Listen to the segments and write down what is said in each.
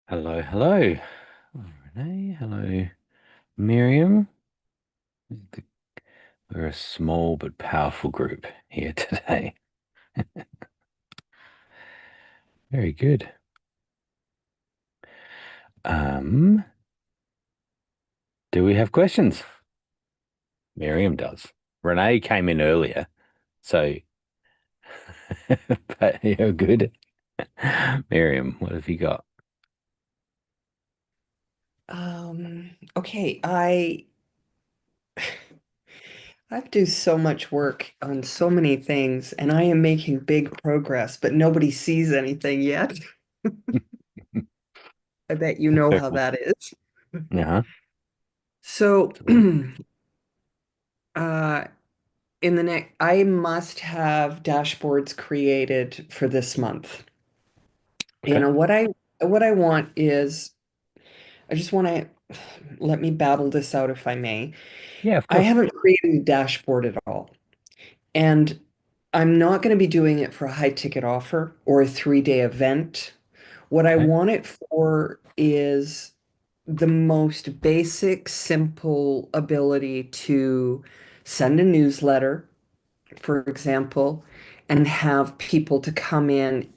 Hello, hello. Hello, Renee. Hello, Miriam. We're a small but powerful group here today. Very good. Um, do we have questions? Miriam does. Renee came in earlier, so but you're good. Miriam, what have you got? Okay, I do so much work on so many things and I am making big progress, but nobody sees anything yet. I bet you know how Purple. that is. Uh-huh. So, Absolutely. uh in the next I must have dashboards created for this month. Okay. What I want is I just want to let me babble this out if I may. Yeah, of I course. haven't created a dashboard at all. And I'm not going to be doing it for a high ticket offer or a 3-day event. What I Okay. want it for is the most basic, simple ability to send a newsletter, for example, and have people to come in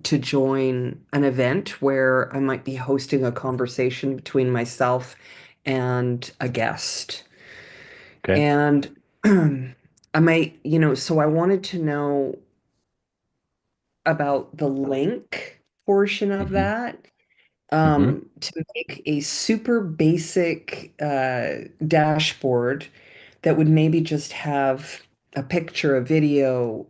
to join an event where I might be hosting a conversation between myself and a guest. Okay. And I might, so I wanted to know about the link portion of Mm-hmm. that, Mm-hmm. to make a super basic dashboard that would maybe just have a picture, a video,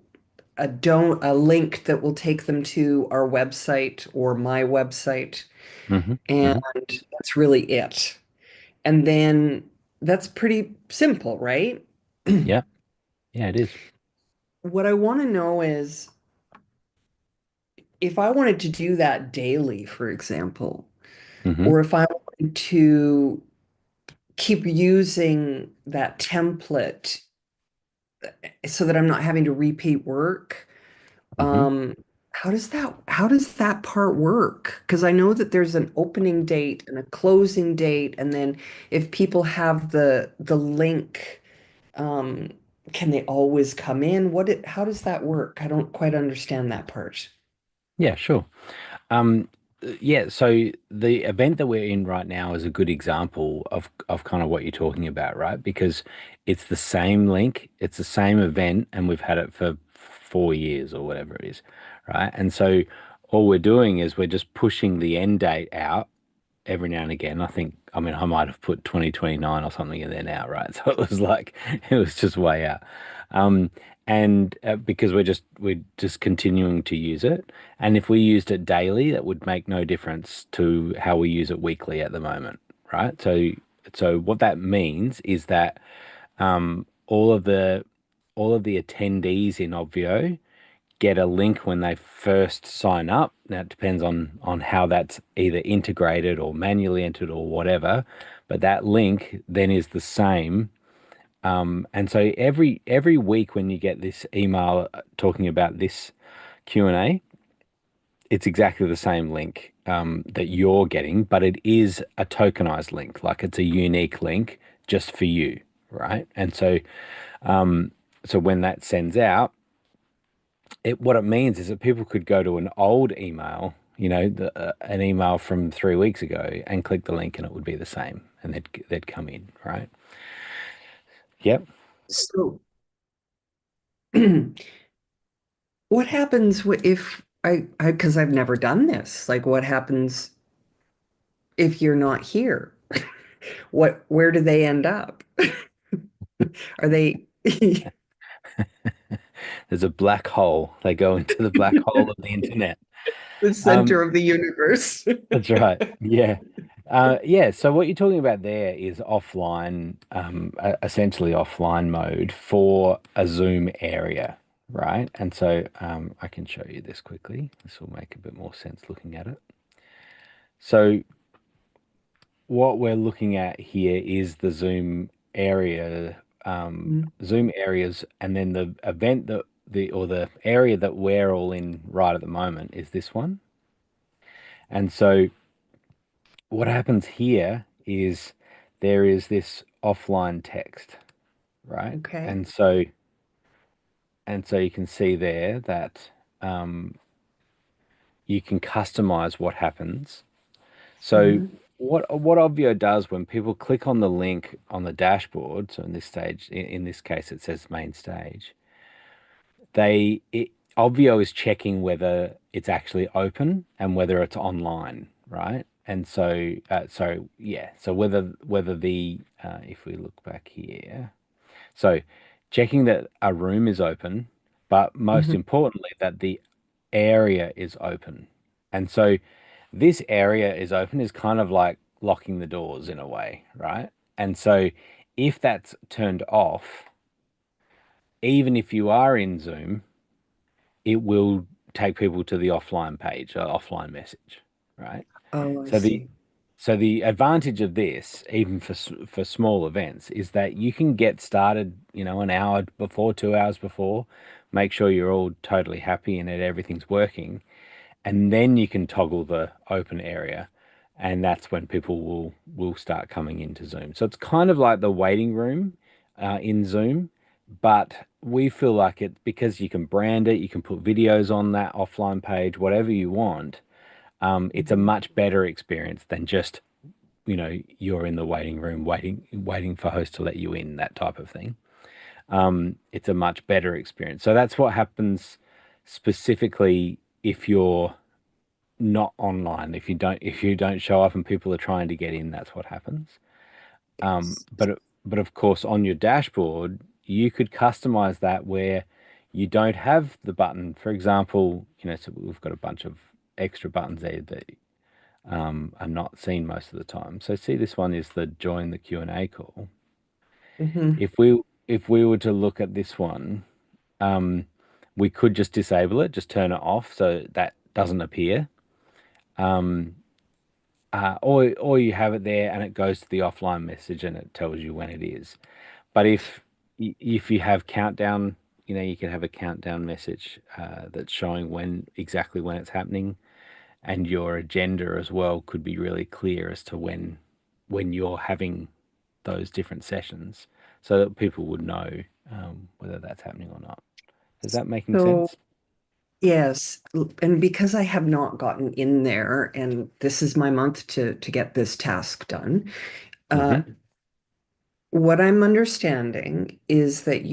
a link that will take them to our website or my website, Mm-hmm. and Mm-hmm. that's really it. And then that's pretty simple, right? Yeah. Yeah, it is. What I want to know is if I wanted to do that daily, for example, Mm-hmm. or if I wanted to keep using that template so that I'm not having to repeat work, Mm-hmm. um, how does that part work? Because I know that there's an opening date and a closing date, and then if people have the link, um, can they always come in? How does that work? I don't quite understand that part. Yeah, sure. Um, yeah, so the event that we're in right now is a good example of kind of what you're talking about, right? Because it's the same link, it's the same event, and we've had it for 4 years or whatever it is, right? And so all we're doing is we're just pushing the end date out every now and again. I mean, I might have put 2029 or something in there now, right? So it was like it was just way out. Um, and because we're just continuing to use it, and if we used it daily, that would make no difference to how we use it weekly at the moment, right? So what that means is that all of the attendees in Obvio get a link when they first sign up. Now it depends on how that's either integrated or manually entered or whatever, but that link then is the same. And so every week when you get this email talking about this Q&A, it's exactly the same link that you're getting, but it is a tokenized link, like it's a unique link just for you, right? And so when that sends out, what it means is that people could go to an old email, an email from 3 weeks ago, and click the link, and it would be the same, and they'd come in, right? Yep. So, what happens if because I've never done this. Like, what happens if you're not here? Where do they end up? Are they There's a black hole. They go into the black hole of the internet. the Um, center of the universe? that's right. Yeah. Yeah. So what you're talking about there is offline, essentially offline mode for a Zoom area, right? And so I can show you this quickly. This will make a bit more sense looking at it. So what we're looking at here is the Zoom areas, and then the event the area that we're all in right at the moment is this one. And so what happens here is there is this offline text, right? Okay. And so you can see there that you can customize what happens. So Hmm. what Obvio does when people click on the link on the dashboard, so in this stage, in this case, it says main stage, Obvio is checking whether it's actually open and whether it's online, right? And so yeah, so whether the if we look back here, so checking that a room is open, but most Hmm. importantly that the area is open. And so this area is open is kind of like locking the doors in a way, right? And so if that's turned off, even if you are in Zoom, it will take people to the offline page, offline message, right? Oh, I So the see. so the advantage of this, even for small events, is that you can get started, an hour before, 2 hours before, make sure you're all totally happy and that everything's working, and then you can toggle the open area, and that's when people will start coming into Zoom. So it's kind of like the waiting room in Zoom, but we feel like it because you can brand it, you can put videos on that offline page, whatever you want. It's a Mhm. much better experience than just you're in the waiting room waiting for host to let you in, that type of thing. It's a much better experience. So that's what happens specifically if you're not online. If you don't show up and people are trying to get in, that's what happens. But of course, on your dashboard, you could customize that where you don't have the button. For example, so we've got a bunch of extra buttons there that are not seen most of the time. So see, this one is the join the Q&A call. Mhm. If we were to look at this one, um, we could just disable it, just turn it off so that doesn't appear. Um, or you have it there and it goes to the offline message and it tells you when it is. But if you have countdown, you can have a countdown message that's showing exactly when it's happening, and your agenda as well could be really clear as to when you're having those different sessions, so that people would know whether that's happening or not. Is that making So, sense? yes, and because I have not gotten in there, and this is my month to get this task done, uh, Hmm. what I'm understanding is that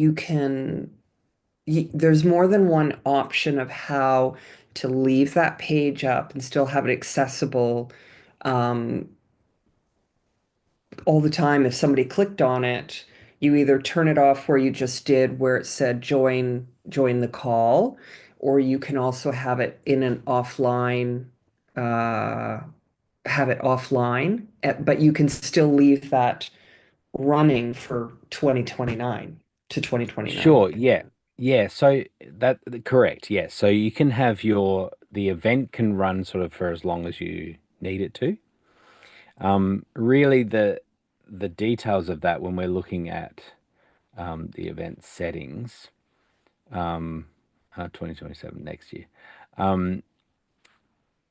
there's more than one option of how to leave that page up and still have it accessible um, all the time. If somebody clicked on it, you either turn it off where you just did, where it said join the call, or you can also have it in an offline, uh, have it offline, but you can still leave that running for 2029 to 2029. Sure. Yeah. Yeah. So that correct. Yeah. So you can have the event can run sort of for as long as you need it to. Really, the details of that when we're looking at the event settings, um, 2027 next year, um,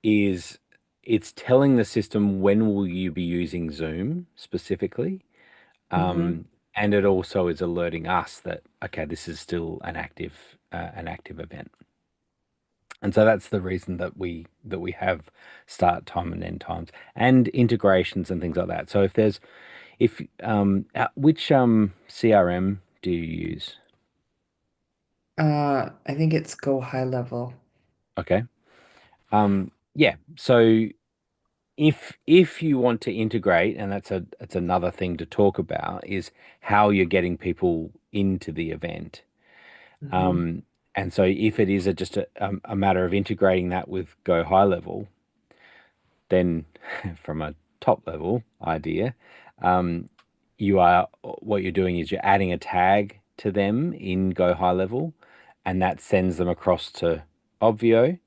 is it's telling the system when will you be using Zoom specifically. Hmm. And it also is alerting us that, okay, this is still an active event. And so that's the reason that we have start time and end times and integrations and things like that. So if which CRM do you use? I think it's go high level. Okay. Yeah. So if you want to integrate, and that's another thing to talk about, is how you're getting people into the event. Hmm. Um, and so if it is just a matter of integrating that with Go High Level, then from a top level idea, um, what you're doing is you're adding a tag to them in Go High Level, and that sends them across to Obvio,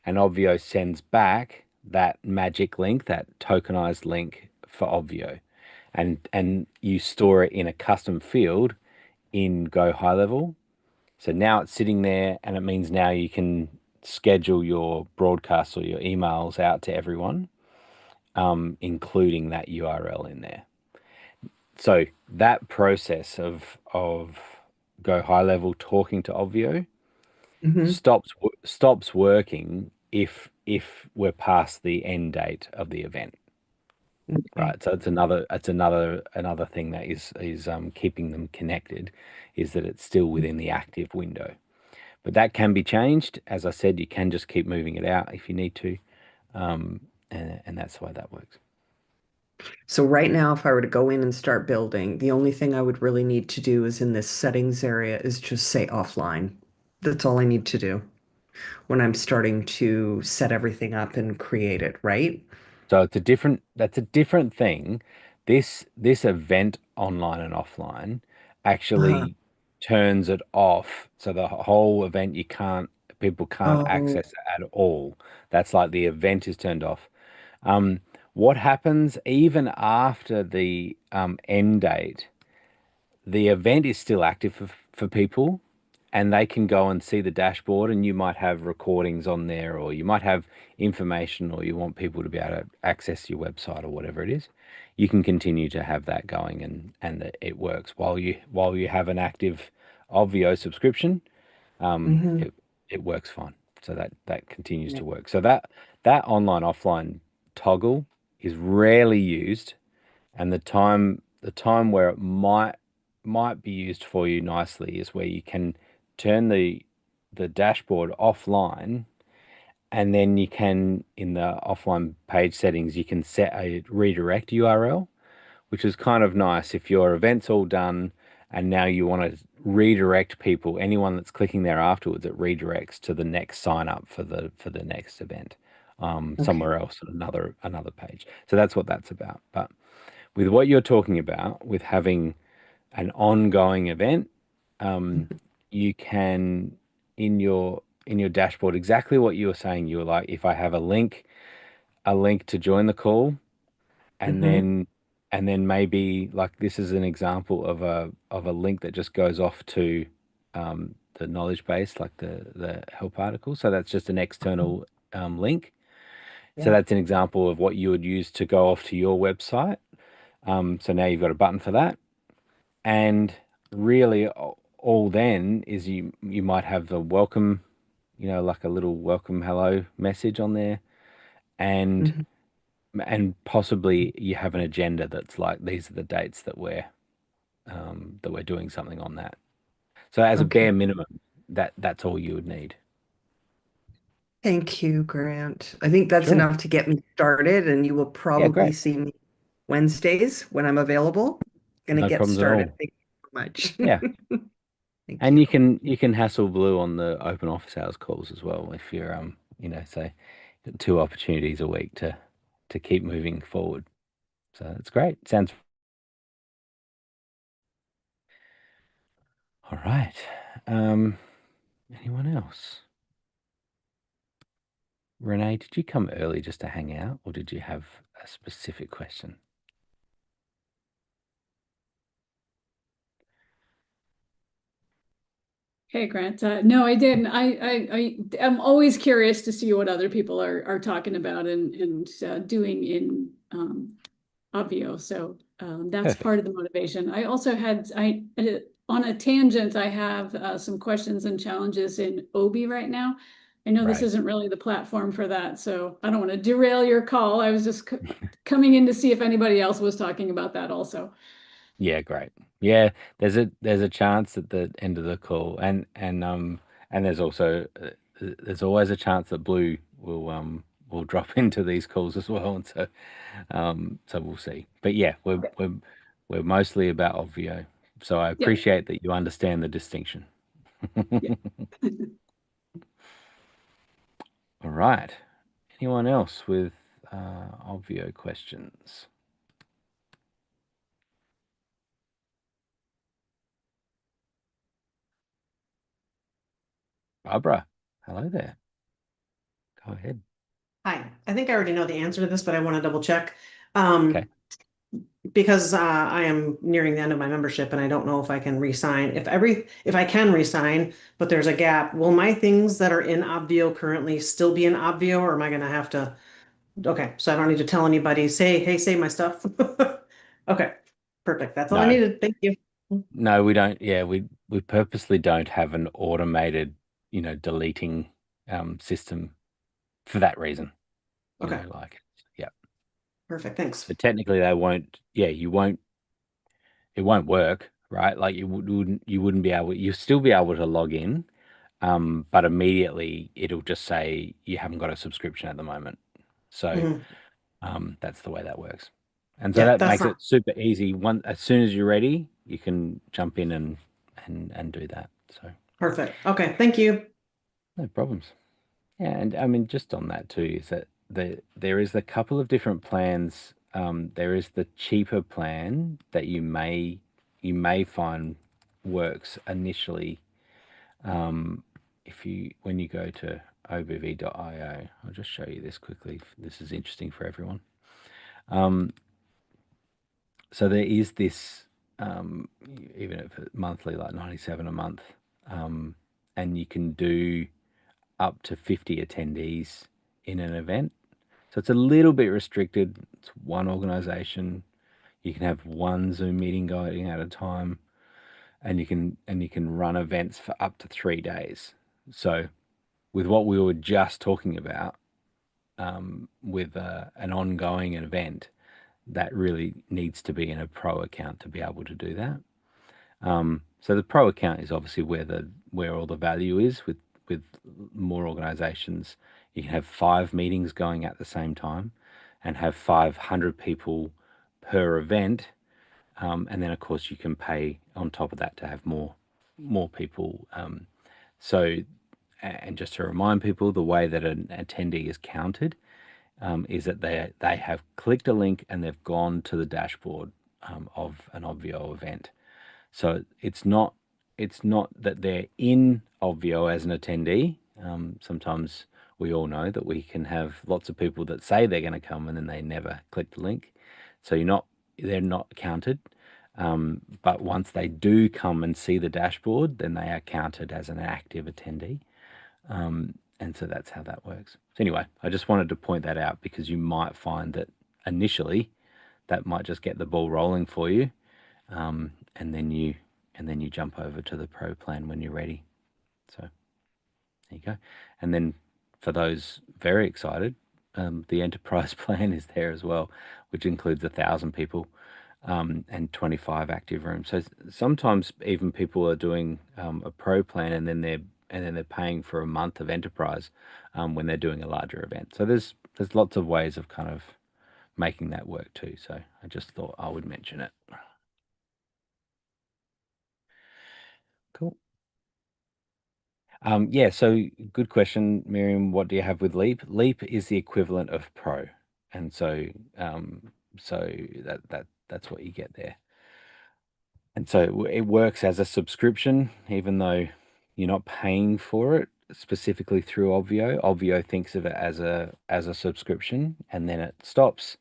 and Obvio sends back that magic link, that tokenized link for Obvio, and you store it in a custom field in Go High Level. So now it's sitting there, and it means now you can schedule your broadcasts or your emails out to everyone, including that URL in there. So that process of go high level talking to Obvio Hmm. stops working if we're past the end date of the event, Okay. right? So it's another thing that is keeping them connected, is that it's still within the active window. But that can be changed. As I said, you can just keep moving it out if you need to, and that's why that works. So right now, if I were to go in and start building, the only thing I would really need to do is in this settings area is just say offline. That's all I need to do when I'm starting to set everything up and create it, right? So that's a different thing. This event online and offline Uh-huh. actually turns it off. So the whole event people can't Oh, access it at all. That's like the event is turned off. Um, what happens even after the end date? The event is still active for people, and they can go and see the dashboard, and you might have recordings on there, or you might have information, or you want people to be able to access your website or whatever it is. You can continue to have that going, and it works while you have an active Obvio subscription. hmm. It works fine. So that continues to work. So that online offline toggle is rarely used, and the time where it might be used for you nicely is where you can turn the dashboard offline, and then you can, in the offline page settings, you can set a redirect URL, which is kind of nice if your event's all done and now you want to redirect people, anyone that's clicking there afterwards, it redirects to the next sign up for the next event, Okay. somewhere else on another page. So that's what that's about. But with what you're talking about, with having an ongoing event, um, you can, in your dashboard, exactly what you were saying. You were like, if I have a link to join the call, and Hmm. then and then maybe, like, this is an example of a link that just goes off to the knowledge base, like the help article. So that's just an external link. So Yeah. that's an example of what you would use to go off to your website. So now you've got a button for that. And really, all then is you might have the welcome, like a little welcome hello message on there, and Hmm. and possibly you have an agenda that's like, these are the dates that we're doing something on that. So as a Okay. bare minimum, that's all you would need. Thank you, Grant. I think that's Sure. enough to get me started, and you will Yeah, probably great. see me Wednesdays when I'm available. Gonna No get problems at started. all. Thank you so Yeah. much. Thank And you. you can hassle Blue on the open office hours calls as well, if you're say, two opportunities a week to keep moving forward. So that's great. Sounds all right. Um, Anyone else? Renee, did you come early just to hang out, or did you have a specific question? Hey Grant, no, I didn't. I'm always curious to see what other people are talking about and doing in Obvio. So that's part Perfect. of the motivation. I also had on a tangent. I have some questions and challenges in Obi right now. I know this Right. isn't really the platform for that, so I don't want to derail your call. I was just coming in to see if anybody else was talking about that also. Yeah, great. Yeah, there's a chance at the end of the call, and there's always a chance that Blue will drop into these calls as well, and so we'll see. But yeah, we're mostly about Obvio, so I Yeah, appreciate that you understand the distinction. yeah. All right. Anyone else with Obvio questions? Barbara, hello there. Go ahead. Hi, I think I already know the answer to this, but I want to double check. Um, Okay. because I am nearing the end of my membership and I don't know if I can resign. If I can resign, but there's a gap, will my things that are in Obvio currently still be in Obvio, or am I gonna have to? Okay, so I don't need to tell anybody, say, hey, save my stuff. Okay, perfect. That's all I No, needed. Thank you. no, we don't. Yeah, we purposely don't have an automated, deleting system for that reason. Okay, Like, yeah. perfect. Thanks. So technically, they won't. Yeah, you won't. It won't work, right? Like you wouldn't be able. You'll still be able to log in, but immediately it'll just say you haven't got a subscription at the moment. So Mhm. that's the way that works. And so Yeah, that that's makes not it super easy. As soon as you're ready, you can jump in and do that. So perfect. Okay, thank you. no problems. Yeah, and I mean, just on that too, is that there is a couple of different plans. There is the cheaper plan that you may find works initially. If you when you go to obv.io, I'll just show you this quickly. This is interesting for everyone. Um, so there is this, even if it's monthly, like 97 a month, um, and you can do up to 50 attendees in an event. So it's a little bit restricted. It's one organization. You can have one Zoom meeting going at a time, and you can run events for up to 3 days. So with what we were just talking about, with an ongoing event, that really needs to be in a pro account to be able to do that. So the pro account is obviously where all the value is. With more organizations, you can have 5 meetings going at the same time, and have 500 people per event, and then of course you can pay on top of that to have more people. So, and just to remind people, the way that an attendee is counted, is that they have clicked a link and they've gone to the dashboard, of an Obvio event. So it's not that they're in Obvio as an attendee. Sometimes we all know that we can have lots of people that say they're going to come and then they never click the link. So they're not counted. But once they do come and see the dashboard, then they are counted as an active attendee. And so that's how that works. So anyway, I just wanted to point that out because you might find that initially that might just get the ball rolling for you, and then you jump over to the pro plan when you're ready. So there you go. And then for those very excited, the enterprise plan is there as well, which includes 1,000 people, and 25 active rooms. So sometimes even people are doing, a pro plan, and then they're paying for a month of enterprise, when they're doing a larger event. So there's lots of ways of kind of making that work too. So I just thought I would mention it. Cool. Yeah, so good question, Miriam. What do you have with Leap? Leap is the equivalent of Pro, and so that's what you get there. And so it works as a subscription, even though you're not paying for it specifically through Obvio. Obvio thinks of it as a subscription, and then it stops.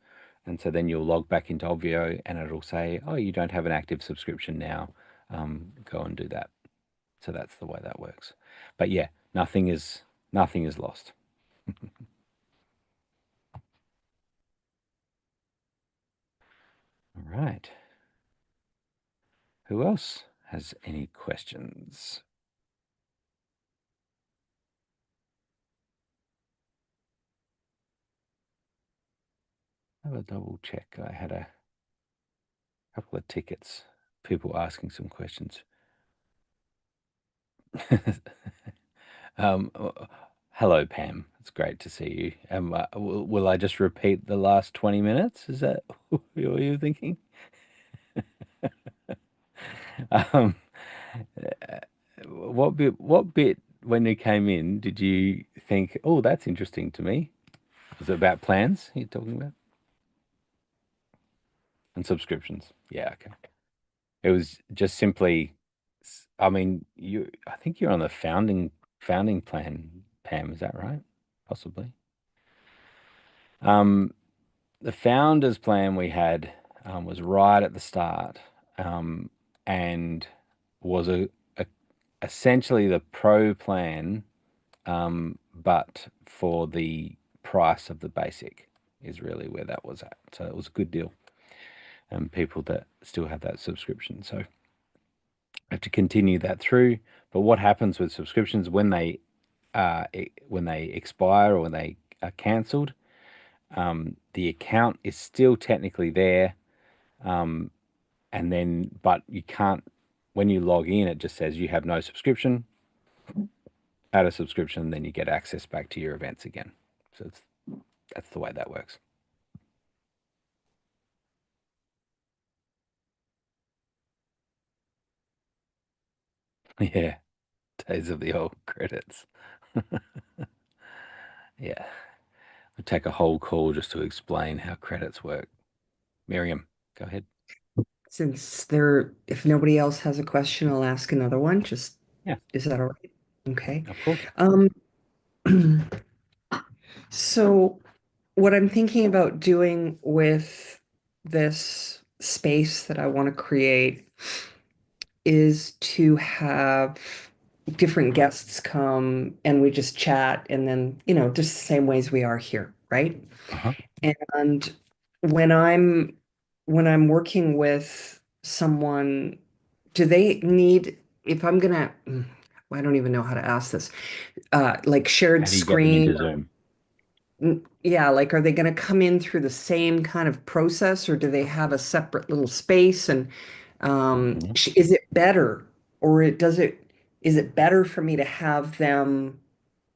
And so then you'll log back into Obvio, and it'll say, "Oh, you don't have an active subscription now. Go and do that." So that's the way that works. But yeah, nothing is lost. All right. Who else has any questions? Have a double check. I had a couple of tickets, people asking some questions. Hello, Pam. It's great to see you. Will I just repeat the last 20 minutes? Is that what you're thinking? Um, what bit when you came in did you think, oh, that's interesting to me? Was it about plans you're talking about? And subscriptions? Yeah, okay. It was just simply, I mean, I think you're on the founding plan, Pam, is that right? Possibly. Um, the founders plan we had, was right at the start, and was essentially the pro plan, but for the price of the basic is really where that was at. So it was a good deal, and people that still have that subscription. So I have to continue that through. But what happens with subscriptions when they expire or when they are cancelled, the account is still technically there, and then but you can't, when you log in, it just says you have no subscription. Add a subscription, then you get access back to your events again. So that's the way that works. Yeah, days of the old credits. Yeah, we'll take a whole call just to explain how credits work. Miriam, go ahead. If nobody else has a question, I'll ask another one. Yeah, Is that all right? Okay. of course. Um, so what I'm thinking about doing with this space that I want to create is to have different guests come and we just chat and then, just the same ways we are here, right? Uh-huh. And when I'm when I'm working with someone, do they need, if I'm gonna, I don't even know how to ask this, like How shared do you get them screen? into Zoom? Yeah, like are they going to come in through the same kind of process or do they have a separate little space? And Mhm. is it better or is it better for me to have them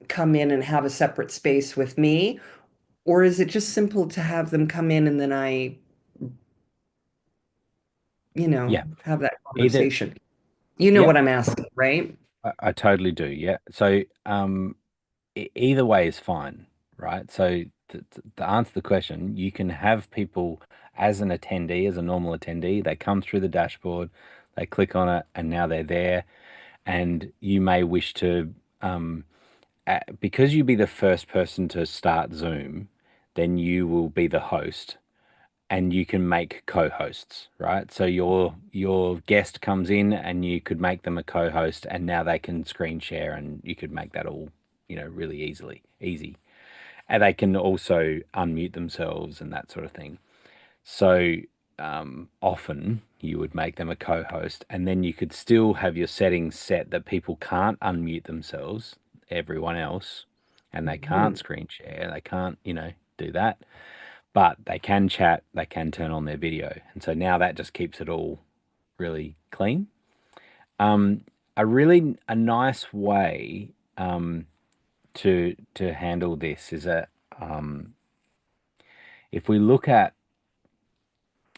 come in and have a separate space with me? Or is it just simple to have them come in and then Yeah, have that either. conversation? You know Yep, what I'm asking, right? I totally do. Yeah. So, either way is fine, right? So, to answer the question, you can have people as an attendee, as a normal attendee, they come through the dashboard, they click on it, and now they're there. And you may wish to, because you be the first person to start Zoom, then you will be the host and you can make co-hosts, right? So your guest comes in and you could make them a co-host and now they can screen share and you could make that all, really easy. And they can also unmute themselves and that sort of thing. So often you would make them a co-host and then you could still have your settings set that people can't unmute themselves, everyone else, and they can't Mhm. screen share, they can't, do that, but they can chat, they can turn on their video. And so now that just keeps it all really clean. Um, a nice way to handle this is if we look at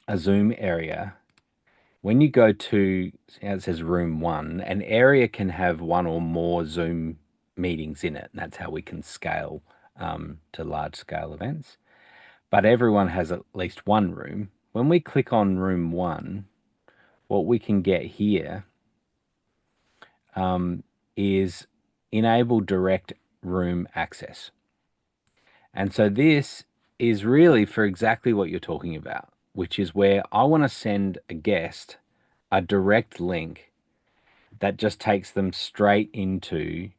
a Zoom area, when you go to, see how it says room one, an area can have one or more Zoom meetings in it. And that's how we can scale to large scale events. But everyone has at least one room. When we click on room one, what we can get here is enable direct room access. And so this is really for exactly what you're talking about, which is where I want to send a guest a direct link that just takes them straight into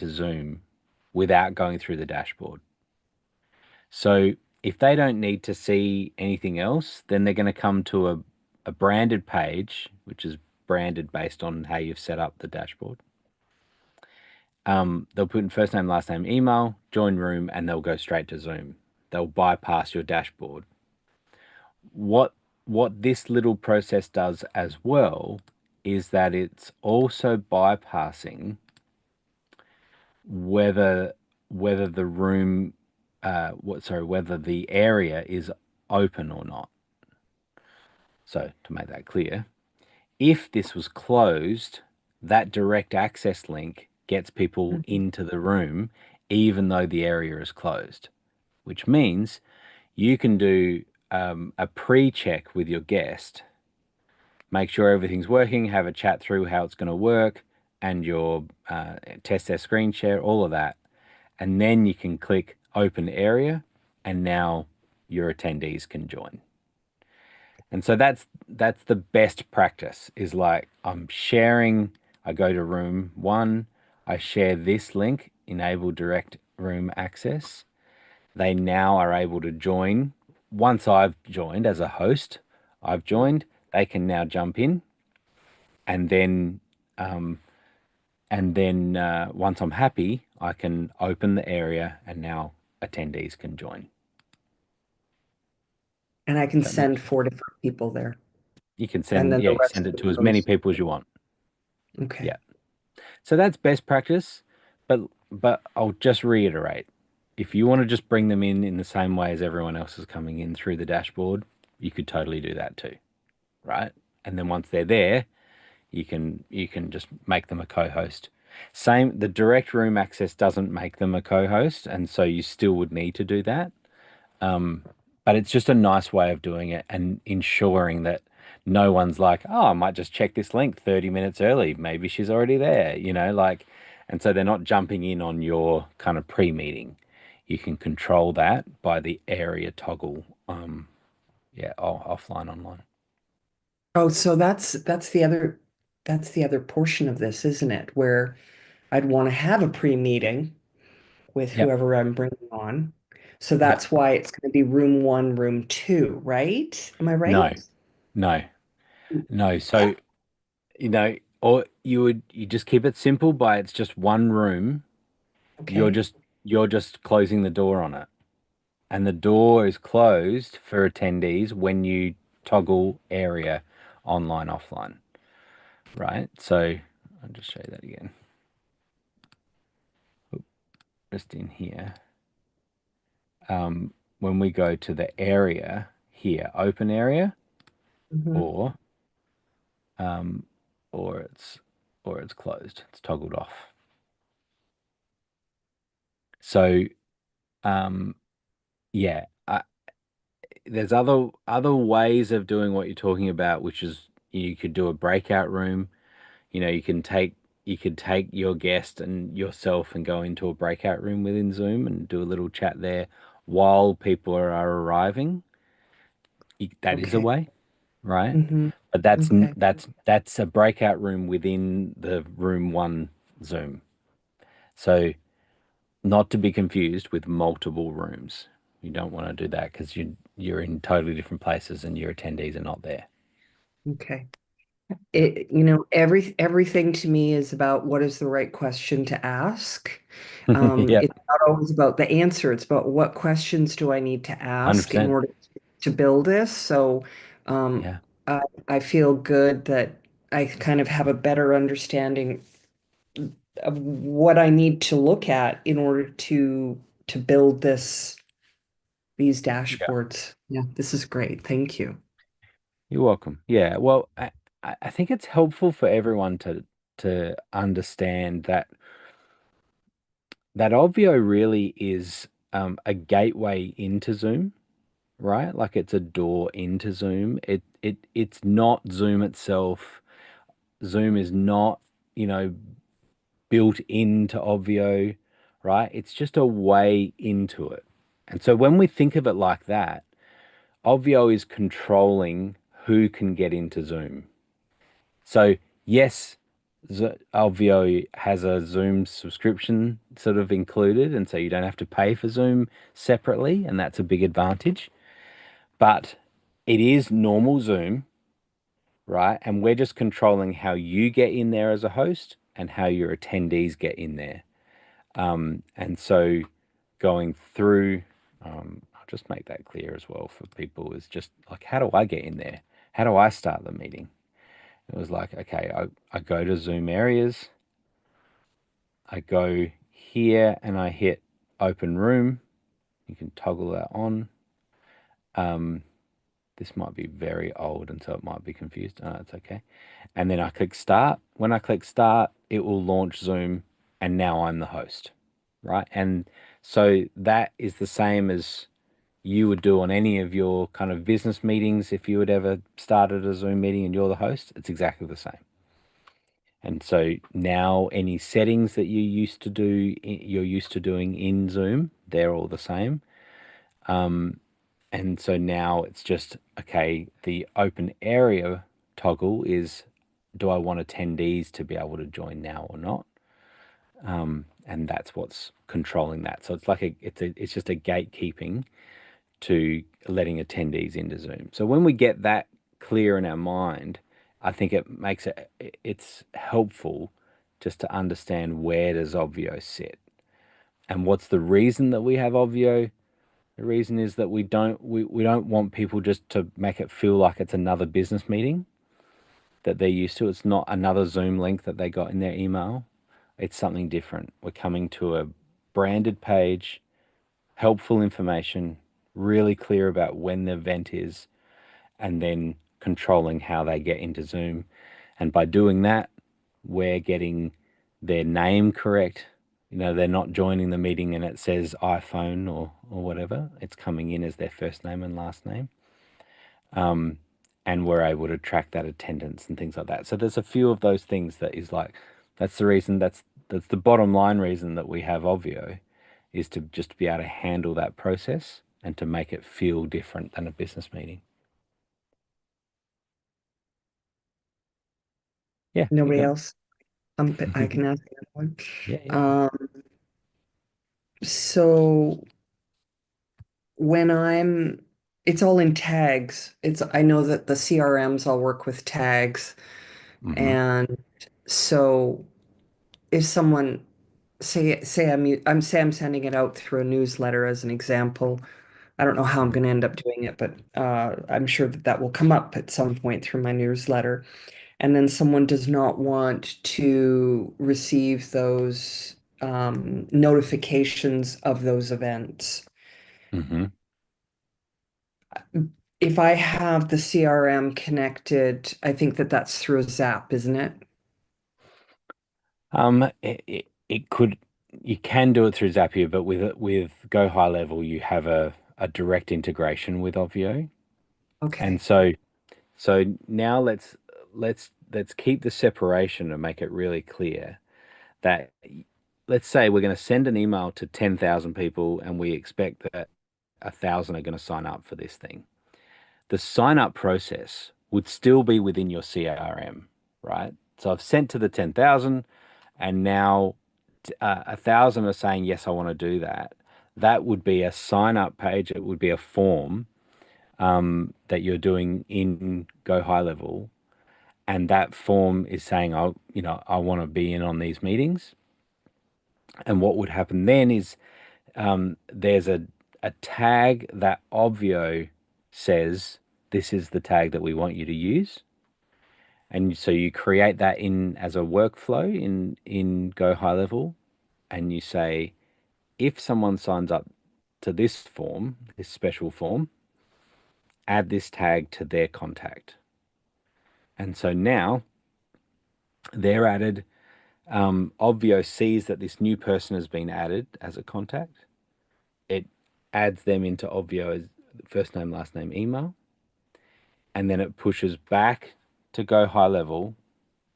Zoom without going through the dashboard. So if they don't need to see anything else, then they're going to come to a branded page, which is branded based on how you've set up the dashboard. They'll put in first name, last name, email, join room, and they'll go straight to Zoom. They'll bypass your dashboard. What this little process does as well is that it's also bypassing whether the room whether the area is open or not. So to make that clear, if this was closed, that direct access link gets people Mhm. into the room even though the area is closed, which means you can do a pre-check with your guest, make sure everything's working, have a chat through how it's going to work, and your test their screen share, all of that. And then you can click open area, and now your attendees can join. And so that's the best practice is like I'm sharing, I go to room one, I share this link, enable direct room access. They now are able to join. Once I've joined as a host, I've joined, they can now jump in and then um, once I'm happy, I can open the area and now attendees can join. And I Does can that make send sense? 4 different people there. You can And send, then yeah, the you rest send it of to as many those. people as you want. Okay. Yeah. So that's best practice, but I'll just reiterate. If you want to just bring them in the same way as everyone else is coming in through the dashboard, you could totally do that too, right? And then once they're there, you can just make them a co-host. Same, the direct room access doesn't make them a co-host, and so you still would need to do that. But it's just a nice way of doing it and ensuring that no one's like, oh, I might just check this link 30 minutes early. Maybe she's already there, like, and so they're not jumping in on your kind of pre-meeting. You can control that by the area toggle. Yeah, offline, online. Oh, so that's the other portion of this, isn't it? Where I'd want to have a pre-meeting with Yep. whoever I'm bringing on. So Yep. that's why it's going to be room one, room two, right? Am I No, right? no, no. So, or you just keep it simple by it's just one room. You're Okay. just you're just closing the door on it. And the door is closed for attendees when you toggle area online, offline, right? So I'll just show you that again. Just in here. When we go to the area here, open area, Mhm. or um, or it's closed. It's toggled off. So yeah, there's other ways of doing what you're talking about, which is you could do a breakout room. You could take your guest and yourself and go into a breakout room within Zoom and do a little chat there while people are arriving. That is a Okay. way, right? Hmm. But that's Okay. that's a breakout room within the room one Zoom. So not to be confused with multiple rooms. You don't want to do that because you're in totally different places and your attendees are not there. Okay. Yeah. Everything to me is about what is the right question to ask. Yeah. It's not always about the answer. It's about what questions do I need to ask in 100%. order to build this. So um, Yeah. I, I feel good that I kind of have a better understanding of what I need to look at in order to build these Yeah. dashboards. Yeah, this is great. Thank you. You're welcome. Yeah. Well, I think it's helpful for everyone to understand that Obvio really is a gateway into Zoom, right? Like it's a door into Zoom. It's not Zoom itself. Zoom is not, built into Obvio, right? It's just a way into it. And so when we think of it like that, Obvio is controlling who can get into Zoom. So yes, Obvio has a Zoom subscription sort of included, and so you don't have to pay for Zoom separately, and that's a big advantage. But it is normal Zoom, right? And we're just controlling how you get in there as a host and how your attendees get in there. And so going through, I'll just make that clear as well for people is just like, how do I get in there? How do I start the meeting? It was like, okay, I go to Zoom areas, I go here and I hit open room. You can toggle that on. Um, this might be very old and so it might be confused. Oh, it's okay. And then I click start. When I click start, it will launch Zoom and now I'm the host, right? And so that is the same as you would do on any of your kind of business meetings if you had ever started a Zoom meeting and you're the host. It's exactly the same. And so now any settings that you're used to doing in Zoom, they're all the same. And so now it's just, okay, the open area toggle is, do I want attendees to be able to join now or not? And that's what's controlling that. So it's like it's just a gatekeeping to letting attendees into Zoom. So when we get that clear in our mind, I think it's helpful just to understand, where does Obvio sit and what's the reason that we have Obvio. The reason is that we don't want people just to make it feel like it's another business meeting that they're used to. It's not another Zoom link that they got in their email. It's something different. We're coming to a branded page, helpful information, really clear about when the event is, and then controlling how they get into Zoom. And by doing that, we're getting their name correct. They're not joining the meeting and it says iPhone or whatever. It's coming in as their first name and last name. And we're able to track that attendance and things like that. So there's a few of those things that is like, that's the reason, that's the bottom line reason that we have Ovio, is to just be able to handle that process and to make it feel different than a business meeting. Yeah, you Nobody go. else? I can ask another one. Yeah, yeah. Um, so when it's all in tags. I know that the CRMs all work with tags. Mm-hmm. And so if someone say I'm sending it out through a newsletter as an example. I don't know how I'm going to end up doing it, but I'm sure that that will come up at some point through my newsletter. And then someone does not want to receive those notifications of those events. Mm-hmm. If I have the CRM connected, I think that that's through a Zap, isn't it? It could, you can do it through Zapier, but with Go High Level, you have a direct integration with Ovio. And Okay. so now let's keep the separation and make it really clear that, let's say we're going to send an email to 10,000 people and we expect that 1,000 are going to sign up for this thing. The sign up process would still be within your CRM, right? So I've sent to the 10,000 and now 1,000 are saying, yes, I want to do that. That would be a sign up page. It would be a form that you're doing in Go High Level. And that form is saying, I want to be in on these meetings. And what would happen then is, there's a tag that Obvio says, this is the tag that we want you to use. And so you create that in as a workflow in Go High Level, and you say, if someone signs up to this form, this special form, add this tag to their contact. And so now they're added. Obvio sees that this new person has been added as a contact. It adds them into Obvio's first name, last name, email, and then it pushes back to Go High Level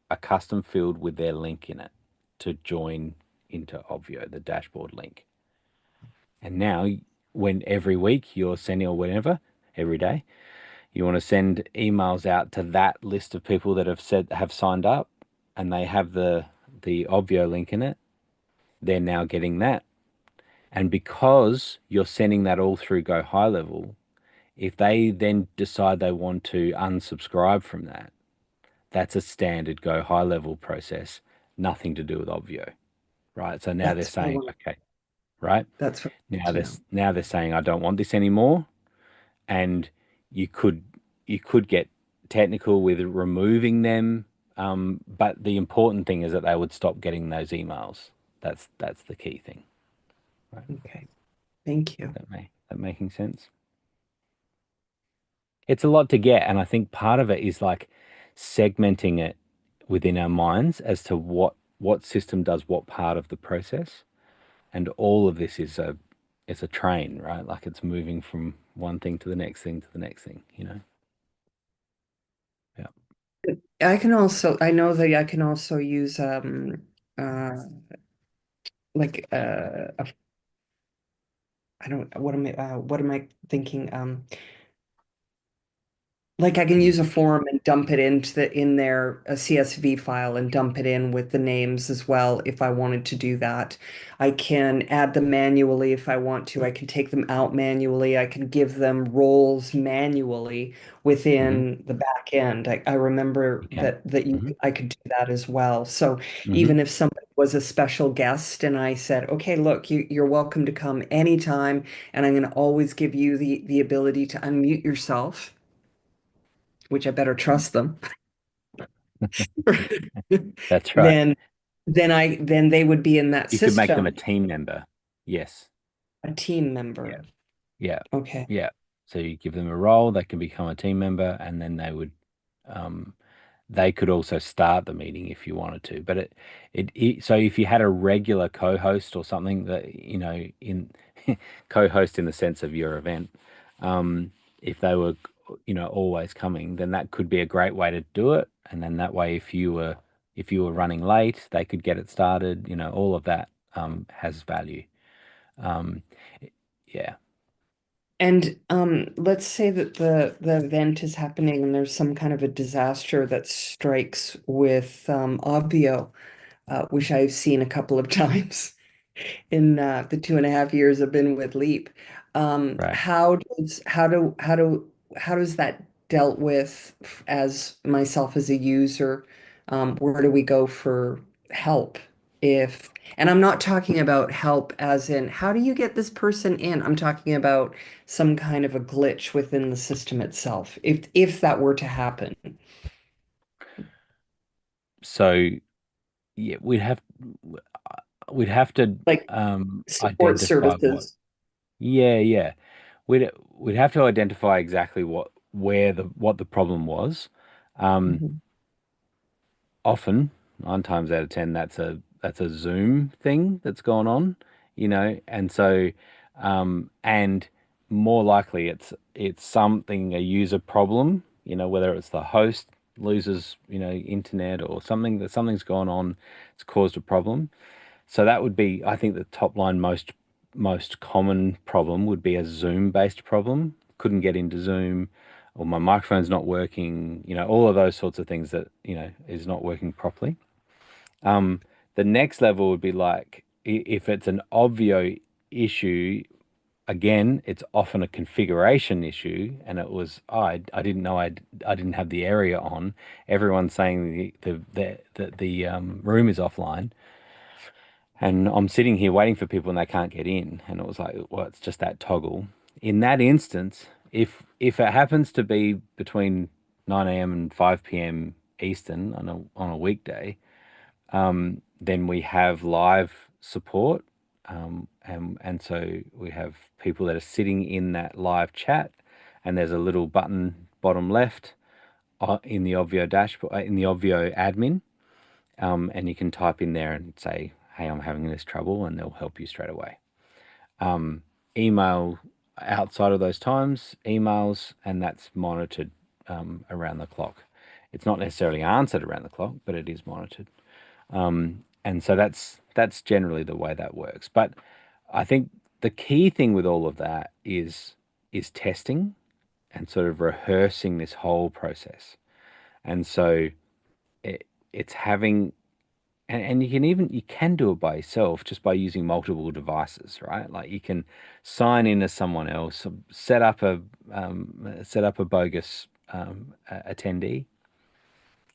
a custom field with their link in it to join into Obvio, the dashboard link. And now, when every week you're sending, or whenever, every day, you want to send emails out to that list of people that have signed up, and they have the Obvio link in it, they're now getting that. And because you're sending that all through Go High Level, if they then decide they want to unsubscribe from that, that's a standard Go High Level process, nothing to do with Obvio, right? So now they're That's what I saying, want. okay, right? That's what I want Now to they're know. now they're saying, I don't want this anymore. And you could you could get technical with removing them. But the important thing is that they would stop getting those emails. That's the key thing, right? Okay. Thank you. That making sense? It's a lot to get, and I think part of it is like segmenting it within our minds as to what system does what part of the process. And all of this is a train, right? Like it's moving from one thing to the next thing to the next thing. Yeah. I know that I can also use uh like I don't, what am I thinking? Like I can use a form and dump it into in there, a CSV file and dump it in with the names as well if I wanted to do that. I can add them manually if I want to. I can take them out manually. I can give them roles manually Hmm. within the back end. I remember You can. Hmm. I could do that as well. So Hmm. even if somebody was a special guest and I said, okay, look, you're welcome to come anytime, and I'm going to always give you the ability to unmute yourself, which I better trust them, That's right. then then they would be in that You could make them a system, team member. Yes. a team Yeah. member. Yeah. Okay. Yeah. So you give them a role, they can become a team member, and then um, they could also start the meeting if you wanted to. But so if you had a regular co-host or something that, in co-host in the sense of your event, if they were, always coming, then that could be a great way to do it. And then that way, if you were running late, they could get it started. All of that has value. Um, yeah. And let's say that the event is happening and there's some kind of a disaster that strikes with Obvio, which I've seen a couple of times in the 2.5 years I've been with Leap. Right. How does that dealt with as myself as a user? Where do we go for help? If, and I'm not talking about help as in how do you get this person in? I'm talking about some kind of a glitch within the system itself. If that were to happen, So yeah, we'd have to like support identify what. services. Yeah, yeah. We'd have to identify exactly what the problem was. Um, Mhm. Often, 9 times out of 10, that's a Zoom thing that's gone on, and so and more likely it's something, a user problem, whether it's the host loses, internet or something's gone on, it's caused a problem. So that would be, I think, the top line most common problem would be a Zoom based problem. Couldn't get into Zoom, or my microphone's not working, all of those sorts of things that, is not working properly. The next level would be like if it's an Obvio issue, again, it's often a configuration issue, and it was, oh, I didn't know I didn't have the area on. Everyone's saying the room is offline. And I'm sitting here waiting for people and they can't get in. And it was like, well, it's just that toggle. In that instance, if it happens to be between 9 a.m. and 5 p.m. Eastern on a weekday, then we have live support. And so we have people that are sitting in that live chat, and there's a little button bottom left in the Obvio dashboard, in the Obvio admin, and you can type in there and say, "Hey, I'm having this trouble," and they'll help you straight away. Email outside of those times, emails, and that's monitored around the clock. It's not necessarily answered around the clock, but it is monitored. And so that's generally the way that works. But I think the key thing with all of that is testing and sort of rehearsing this whole process. And so it's having and you can do it by yourself just by using multiple devices, right? Like you can sign in as someone else, set up a bogus attendee,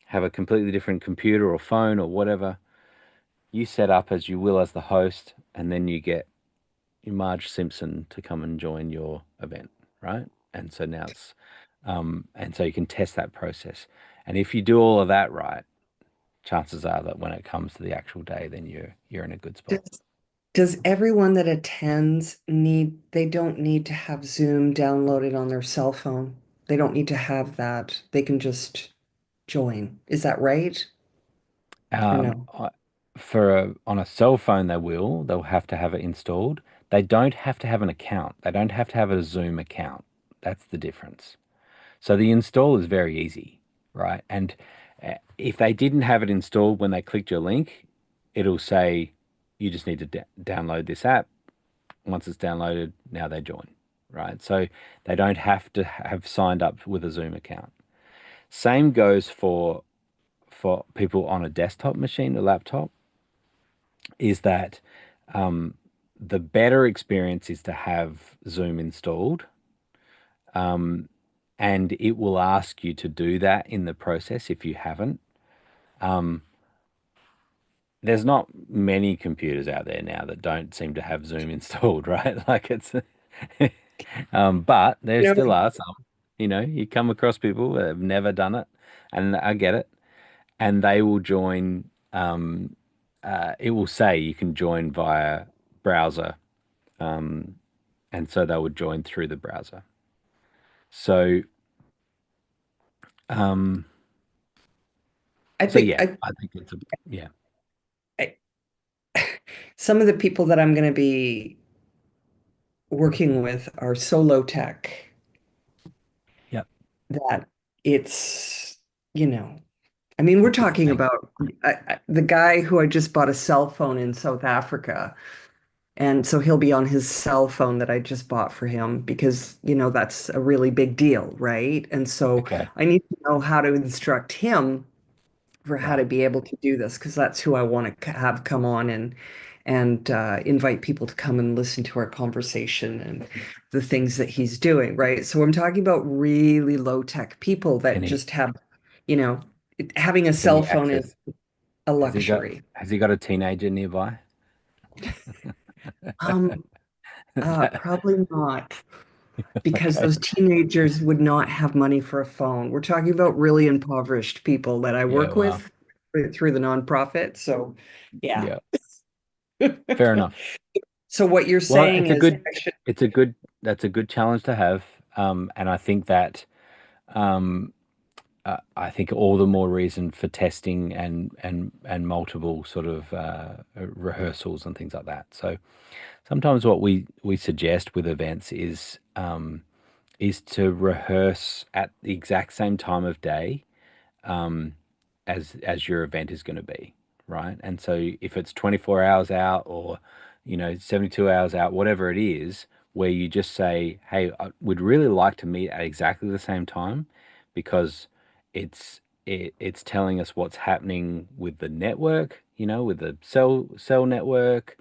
have a completely different computer or phone or whatever. You set up as you will as the host, and then you get Marge Simpson to come and join your event, right? And so now and so you can test that process. And if you do all of that right, chances are that when it comes to the actual day, then you're in a good spot. Does, does everyone that attends they don't need to have Zoom downloaded on their cell phone? They don't need to have that. They can just join. Is that right? Or Um, no? I, on a cell phone, they'll have to have it installed. They don't have to have an account. They don't have to have a Zoom account. That's the difference. So the install is very easy, right? And if they didn't have it installed when they clicked your link, it'll say you just need to download this app. Once it's downloaded, now they join, right? So they don't have to have signed up with a Zoom account. Same goes for people on a desktop machine or laptop, is that the better experience is to have Zoom installed. And it will ask you to do that in the process if you haven't. There's not many computers out there now that don't seem to have Zoom installed, right? Like it's, but there You still know, are some. You come across people that have never done it, and I get it, and they will join. It will say you can join via browser, and so they would join through the browser. So, um, I so think yeah, I think it's a yeah, I some of the people that I'm going to be working with are so low tech yeah, that it's, you know, I mean, we're it's talking bang. about the guy who I just bought a cell phone in South Africa. And so he'll be on his cell phone that I just bought for him because, that's a really big deal, right? And so Okay, I need to know how to instruct him for how to right. be able to do this because that's who I want to have come on and invite people to come and listen to our conversation and the things that he's doing, right? So I'm talking about really low tech people that Can he just have, you know, having a can cell he phone is access? a Has he got luxury. has he got a teenager nearby? Um, Probably not, because Okay. those teenagers would not have money for a phone. We're talking about really impoverished people that I Yeah, work wow. with through the nonprofit. So, yeah. Yeah, fair enough. So what you're Well, saying is I should, that's a good challenge to have. And I think that um, I think all the more reason for testing and multiple sort of rehearsals and things like that. So sometimes what we suggest with events is to rehearse at the exact same time of day as your event is going to be, right? And so if it's 24 hours out or 72 hours out, whatever it is, where you just say, "Hey, I would really like to meet at exactly the same time," because it's telling us what's happening with the network, with the cell network,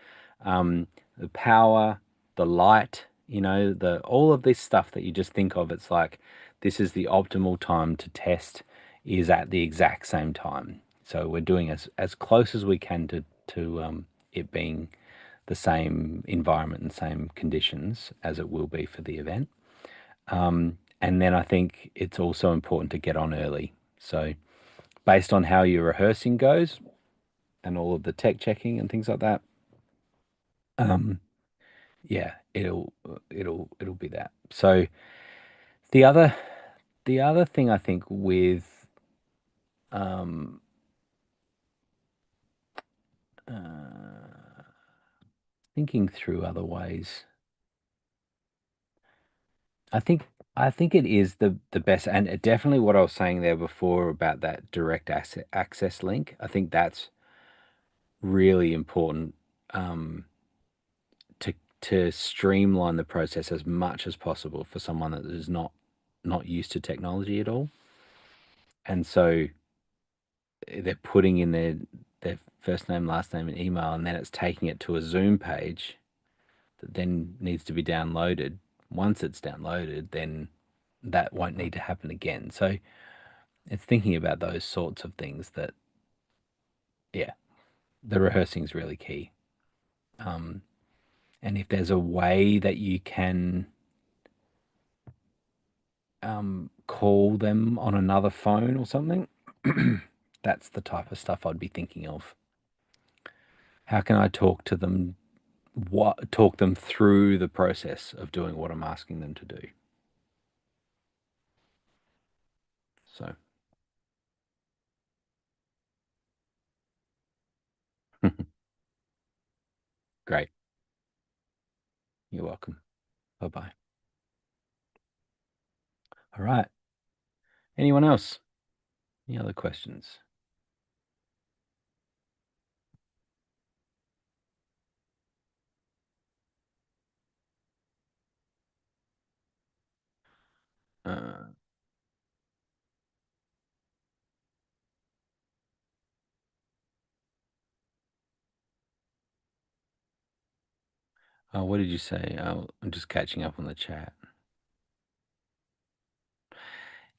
the power, the light, the all of this stuff that you just think of. It's like this is the optimal time to test is at the exact same time. So we're doing as close as we can to it being the same environment and same conditions as it will be for the event. And then I think it's also important to get on early. So based on how your rehearsing goes and all of the tech checking and things like that, um, yeah, it'll be that. So the other the other thing I think with um, uh, thinking through other ways. I think I think it is the best, and definitely what I was saying there before about that direct access link. I think that's really important um, to to streamline the process as much as possible for someone that is not used to technology at all, and so they're putting in their first name, last name, and email, and then it's taking it to a Zoom page that then needs to be downloaded. Once it's downloaded, then that won't need to happen again. So it's thinking about those sorts of things that, yeah, the rehearsing is really key. Um, and if there's a way that you can call them on another phone or something, that's the type of stuff I'd be thinking of. How can I talk to them? Talk them through the process of doing what I'm asking them to do? So, great. You're welcome. Bye bye. All right. Anyone else? Any other questions? what did you say? Oh, I'm just catching up on the chat.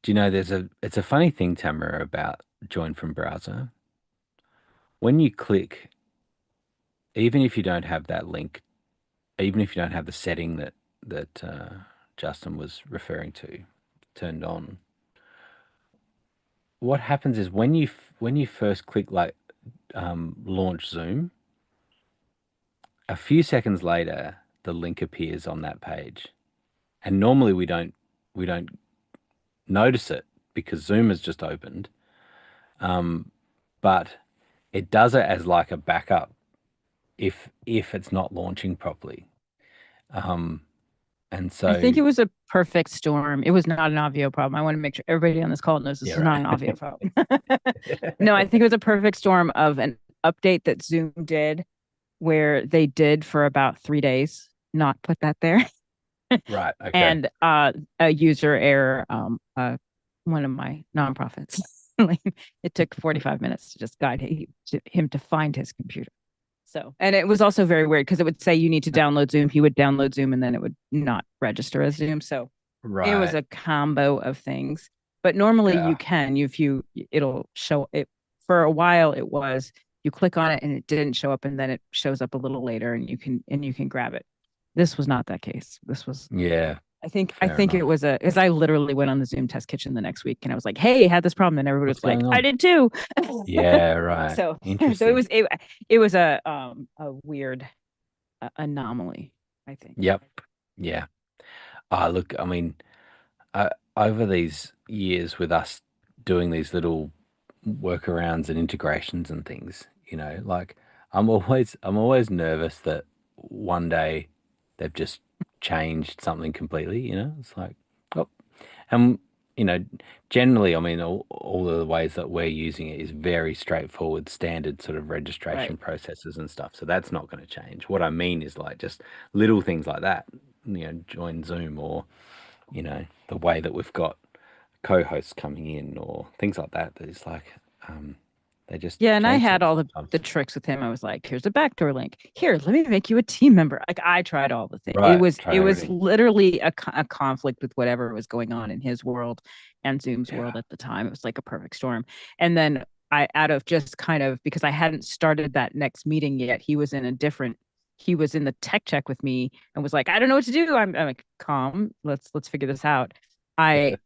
Do you know it's a funny thing, Tamara, about join from browser. When you click, even if you don't have that link, even if you don't have the setting that Justin was referring to turned on, what happens is when you first click like launch Zoom, a few seconds later the link appears on that page, and normally we don't notice it because Zoom has just opened, but it does it as like a backup if it's not launching properly. And I so think it was a perfect storm. It was not an Obvio problem. I want to make sure everybody on this call knows this yeah, is not right. an Obvio problem. No, I think it was a perfect storm of an update that Zoom did where they did for about 3 days not put that there. Right. Okay. And a user error, one of my nonprofits. Like, it took 45 minutes to just guide him to find his computer. So, and it was also very weird because it would say you need to download Zoom. He would download Zoom and then it would not register as Zoom. So it was Right. a combo of things. But normally Yeah. you can, it'll show it for a while. It was you click on it and it didn't show up, and then it shows up a little later and you can grab it. This was not that case. This was Yeah. I Fair think it enough. was because I literally went on the Zoom test kitchen the next week and I was like, "Hey, I had this problem," and everybody What's was like, going "I on? did too." Yeah. Right. So Interesting. it was a weird anomaly, I think. Yep. Yeah. Look, I mean, uh, over these years with us doing these little workarounds and integrations and things, like I'm always nervous that one day they've just changed something completely, It's like, oh, and you know, generally, I mean, all of the ways that we're using it is very straightforward, standard sort of registration Right. processes and stuff. So that's not going to change. What I mean is like just little things like that, join Zoom or, the way that we've got co-hosts coming in or things like that. That is like, they just Yeah, and I change had things all sometimes. the tricks with him. I was like, "Here's a backdoor link. Here, let me make you a team member." Like, I tried all the things. Right. It Try was everything. literally a conflict with whatever was going on in his world and Zoom's Yeah. world at the time. It was like a perfect storm. And then out of just kind of because I hadn't started that next meeting yet, he was in the tech check with me and was like, "I don't know what to do." I'm like, "Calm, let's figure this out." I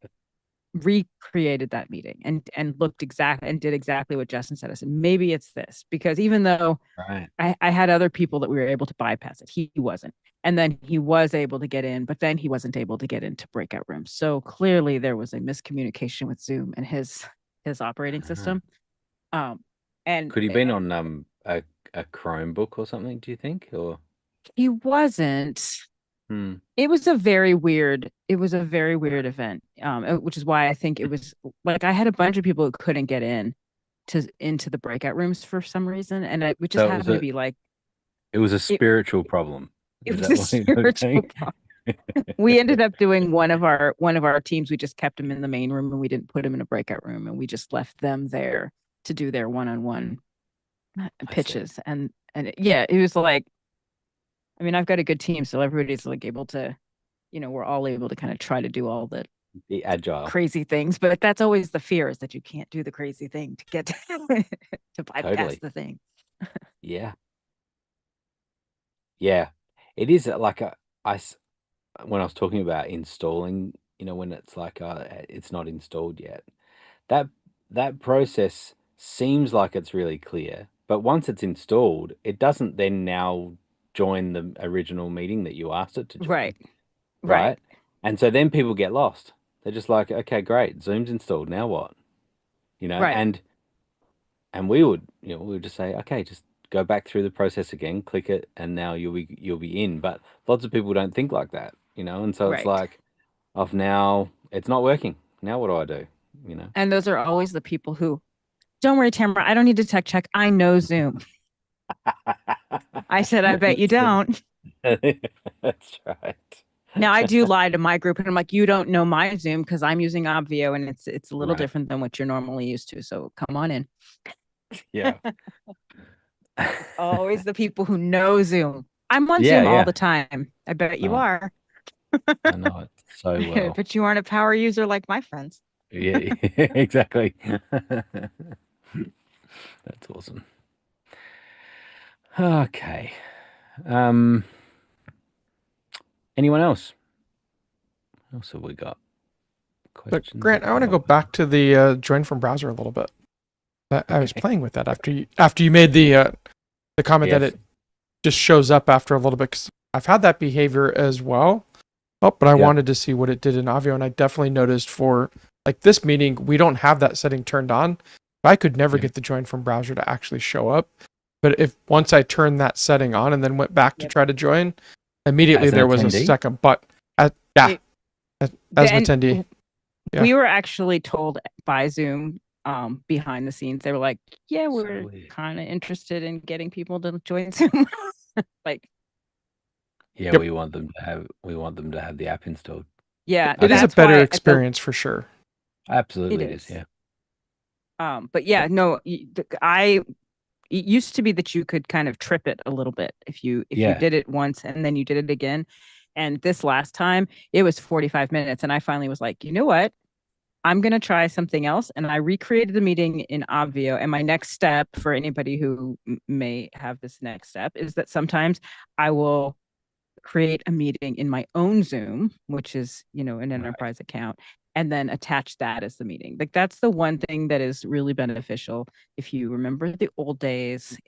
recreated that meeting and looked exact and did exactly what Justin said. I said, maybe it's this, because even though Right. I had other people that we were able to bypass it, he wasn't. And then he was able to get in, but then he wasn't able to get into breakout rooms. So clearly there was a miscommunication with Zoom and his operating Uh-huh. system. And Could he been on a Chromebook or something, do you think? Or he wasn't. hmm. It was a very weird event, which is why I think it was like I had a bunch of people who couldn't get into the breakout rooms for some reason, and it just So it was happened to a be like it was a it, spiritual problem. it Is was that a what you're spiritual saying? problem. We ended up doing one of our teams. We just kept him in the main room and we didn't put him in a breakout room, and we just left them there to do their one-on-one I see. pitches. Yeah, it was like, I mean, I've got a good team, so everybody's like able to, we're all able to kind of try to do all the Be agile. crazy things, but that's always the fear, is that you can't do the crazy thing to get to bypass Totally. the thing. Yeah. Yeah. It is like when I was talking about installing, when it's like it's not installed yet. That that process seems like it's really clear, but once it's installed, it doesn't then now join the original meeting that you asked it to join, Right. Right. right? And so then people get lost. They're just like, okay, great, Zoom's installed. Now what? Right. And we would just say, okay, just go back through the process again, click it, and now you'll be in. But lots of people don't think like that, and so it's Right. like, of now it's not working. Now what do I do? You know? And those are always the people who, "Don't worry, Tamara, I don't need to tech check. I know Zoom." I said, "I bet you That's the- don't." That's right. Now I do lie to my group and I'm like, "You don't know my Zoom because I'm using Obvio and it's a little Right. different than what you're normally used to. So come on in." Yeah. Always the people who know Zoom. I'm on Yeah, Zoom all yeah. the time. I bet you Oh, are. I know it so well. But you aren't a power user like my friends. Yeah, exactly. That's awesome. Okay. Um, anyone else? What else have we got? But Questions Grant, that I want to come go up? back to the join from browser a little bit. I was Okay. playing with that after you made the comment that Yes. it just shows up after a little bit. 'Cause I've had that behavior as well. Oh, but I Yep. wanted to see what it did in Avio, and I definitely noticed for like this meeting, we don't have that setting turned on. I could never Yep. get the join from browser to actually show up. But if once I turned that setting on and then went back to Yep. try to join, immediately As an there was a attendee? second but as an attendee. Yeah. We were actually told by Zoom behind the scenes. They were like, yeah, So we're weird. kind of interested in getting people to join Zoom. Like, Yeah, Yep. we want them to have the app installed. yeah, It is a that's better why experience for sure. Absolutely it it is, is. yeah. But yeah, no, it used to be that you could kind of trip it a little bit if you Yeah. did it once and then you did it again. And this last time it was 45 minutes. And I finally was like, you know what? I'm going to try something else. And I recreated the meeting in Obvio. And my next step for anybody who may have this next step is that sometimes I will create a meeting in my own Zoom, which is, an Right. enterprise account, and then attach that as the meeting. Like that's the one thing that is really beneficial. If you remember the old days,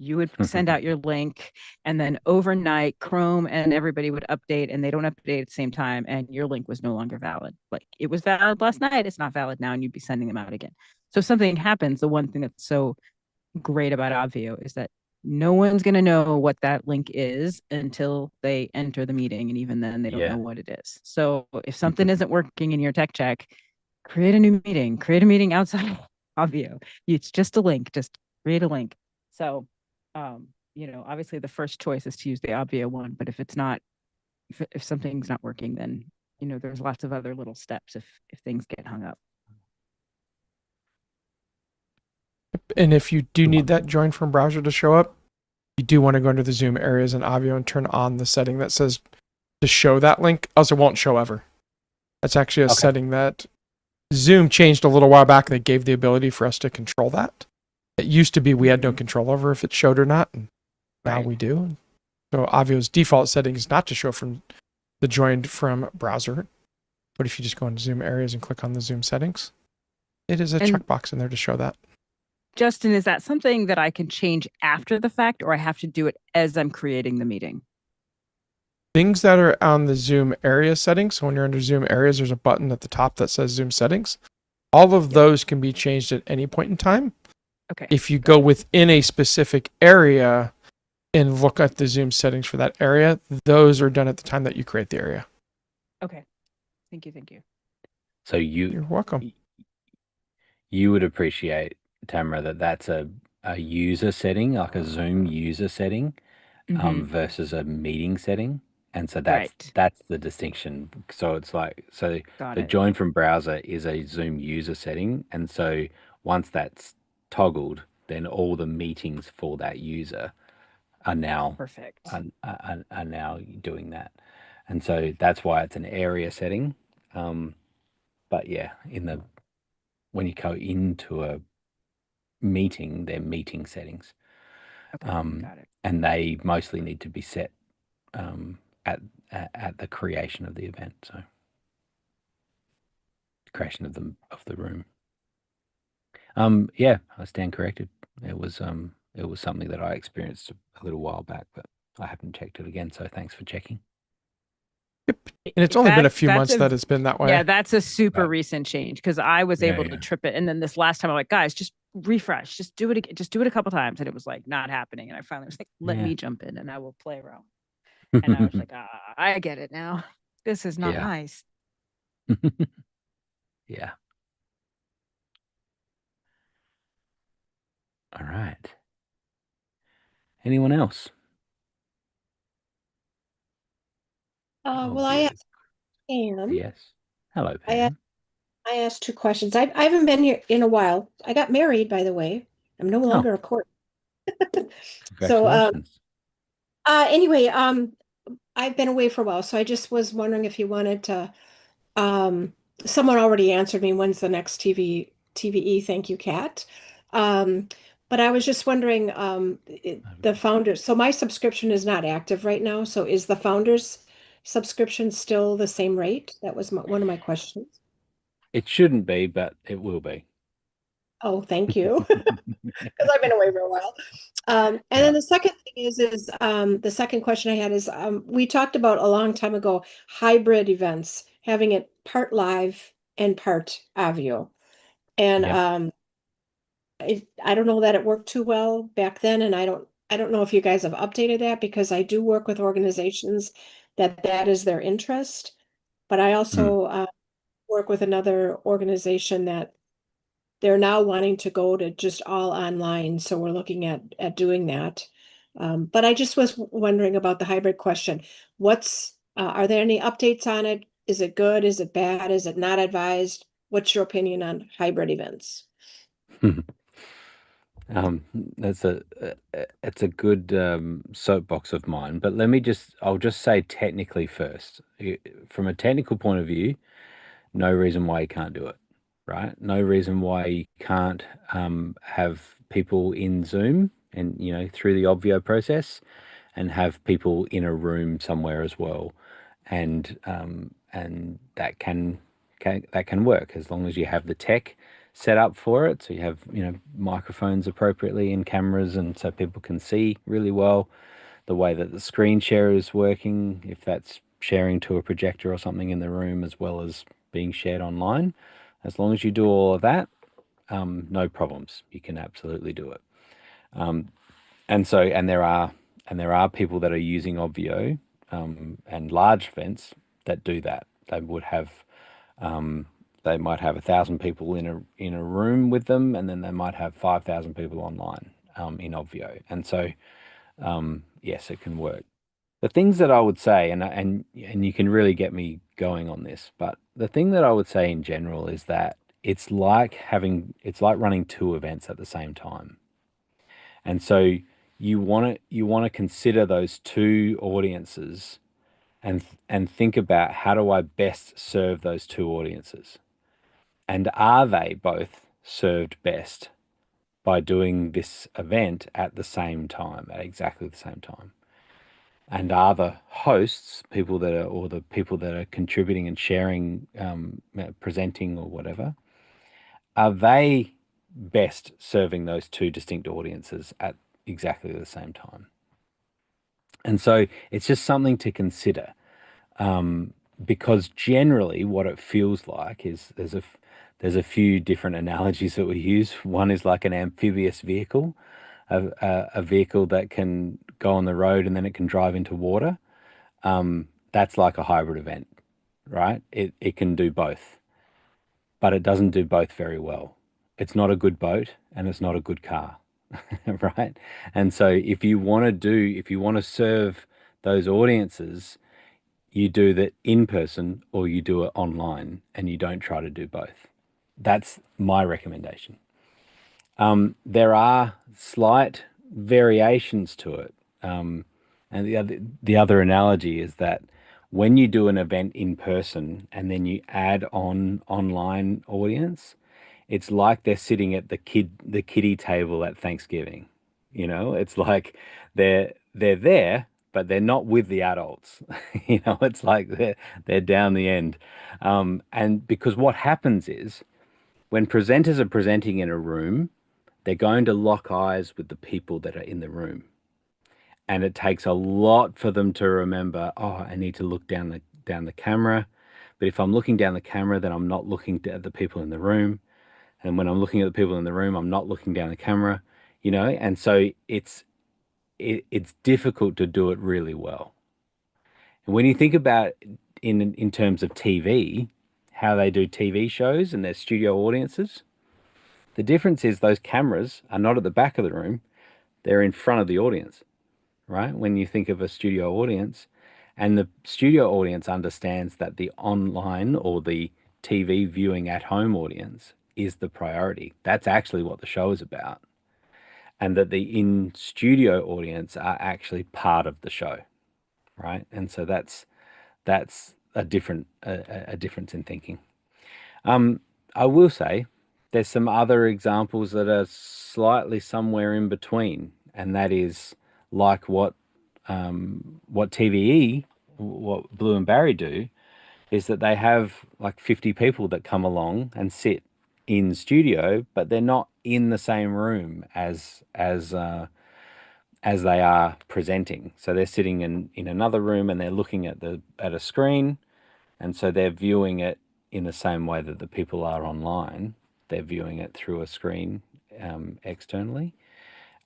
you would send out your link and then overnight Chrome and everybody would update and they don't update at the same time and your link was no longer valid. Like it was valid last night, it's not valid now, and you'd be sending them out again. So if something happens, the one thing that's so great about Obvio is that no one's going to know what that link is until they enter the meeting. And even then, they don't Yeah. know what it is. So if something isn't working in your tech check, create a new meeting, create a meeting outside Obvio. It's just a link, just create a link. So, obviously the first choice is to use the Obvio one, but if it's not, if something's not working, then, there's lots of other little steps if things get hung up. And if you do need that join from browser to show up, you do want to go into the Zoom areas in Avio and turn on the setting that says to show that link, else it won't show ever. That's actually a setting that Zoom changed a little while back. They gave the ability for us to control that. It used to be we had no control over if it showed or not, and now we do. So Avio's default setting is not to show from the joined from browser. But if you just go into Zoom areas and click on the Zoom settings, it is a checkbox in there to show that. Justin, is that something that I can change after the fact, or I have to do it as I'm creating the meeting? Things that are on the Zoom area settings. So when you're under Zoom areas, there's a button at the top that says Zoom settings. All of those can be changed at any point in time. Okay. If you go within a specific area and look at the Zoom settings for that area, those are done at the time that you create the area. Okay. Thank you. So You're welcome. You would appreciate, Tamara, that that's a user setting, like a Zoom user setting, versus a meeting setting. And so that's the distinction. So it's like, the join from browser is a Zoom user setting. And so once that's toggled, then all the meetings for that user are now Perfect. are now doing that. And so that's why it's an area setting. But yeah, when you go into a meeting, they're meeting settings. Okay, got it. And they mostly need to be set at the creation of the event. So creation of the room. Yeah, I stand corrected. It was something that I experienced a little while back, but I haven't checked it again. So thanks for checking. And it's only been a few months that it's been that way. Yeah, that's a super recent change because I was able to Yeah. trip it. And then this last time I'm like, guys, just refresh, just do it a couple times. And it was like not happening. And I finally was like, let me jump in and I will play around. And I was like, I get it now. This is not nice. Yeah. All right. Anyone else? Well, I asked Pam. Yes. Hello, Pam. I asked two questions. I haven't been here in a while. I got married, by the way. I'm no longer a court. So Congratulations. Anyway, I've been away for a while, so I just was wondering if you wanted to, um, someone already answered me, when's the next TVE? Thank you, Kat. But I was just wondering, the founders, so my subscription is not active right now. So is the founders subscription still the same rate? That was one of my questions. It shouldn't be, but it will be. Oh, thank you. Because I've been away for a while. And Yeah. then the second thing is the second question I had is we talked about a long time ago hybrid events, having it part live and part audio. And Yep. I don't know that it worked too well back then, and I don't know if you guys have updated that because I do work with organizations that is their interest, but I Mm. also work with another organization that they're now wanting to go to just all online, so we're looking at doing that. But I just was wondering about the hybrid question. Are there any updates on it? Is it good? Is it bad? Is it not advised? What's your opinion on hybrid events? That's it's a good soapbox of mine, but I'll just say technically first. From a technical point of view, no reason why you can't do it, right? No reason why you can't have people in Zoom and, through the Obvio process and have people in a room somewhere as well. And that can work as long as you have the tech set up for it. So you have, microphones appropriately and cameras, and so people can see really well the way that the screen share is working, if that's sharing to a projector or something in the room as well as being shared online. As long as you do all of that, no problems. You can absolutely do it. And there are people that are using Obvio and large events that do that. They might have 1,000 people in a room with them, and then they might have 5,000 people online in Obvio. And so yes, it can work. The things that I would say, and you can really get me going on this, but the thing that I would say in general is that it's like running two events at the same time. And so you want to consider those two audiences and think about, how do I best serve those two audiences? And are they both served best by doing this event at the same time, at exactly the same time? And are the hosts, the people that are contributing and sharing, presenting or whatever, are they best serving those two distinct audiences at exactly the same time? And so it's just something to consider, because generally what it feels like is there's a few different analogies that we use. One is like an amphibious vehicle, a vehicle that can go on the road and then it can drive into water. That's like a hybrid event, right? It can do both, but it doesn't do both very well. It's not a good boat and it's not a good car, right? And so if you want to serve those audiences, you do that in person or you do it online, and you don't try to do both. That's my recommendation. There are slight variations to it. And the other analogy is that when you do an event in person and then you add on online audience, it's like they're sitting at the kiddie table at Thanksgiving. It's like they're there, but they're not with the adults. It's like they're down the end. And because what happens is, when presenters are presenting in a room, they're going to lock eyes with the people that are in the room. And it takes a lot for them to remember, oh, I need to look down the camera. But if I'm looking down the camera, then I'm not looking at the people in the room. And when I'm looking at the people in the room, I'm not looking down the camera, and so it's difficult to do it really well. And when you think about in terms of TV, how they do TV shows and their studio audiences, the difference is those cameras are not at the back of the room, they're in front of the audience, right? When you think of a studio audience, and the studio audience understands that the online or the TV viewing at home audience is the priority. That's actually what the show is about. and that the in studio audience are actually part of the show, right? And so that's a difference in thinking. I will say there's some other examples that are slightly somewhere in between, and that is like what TVE, what Blue and Barry do, is that they have like 50 people that come along and sit in studio, but they're not in the same room as they are presenting. So they're sitting in another room and they're looking at a screen, and so they're viewing it in the same way that the people are online. They're viewing it through a screen externally.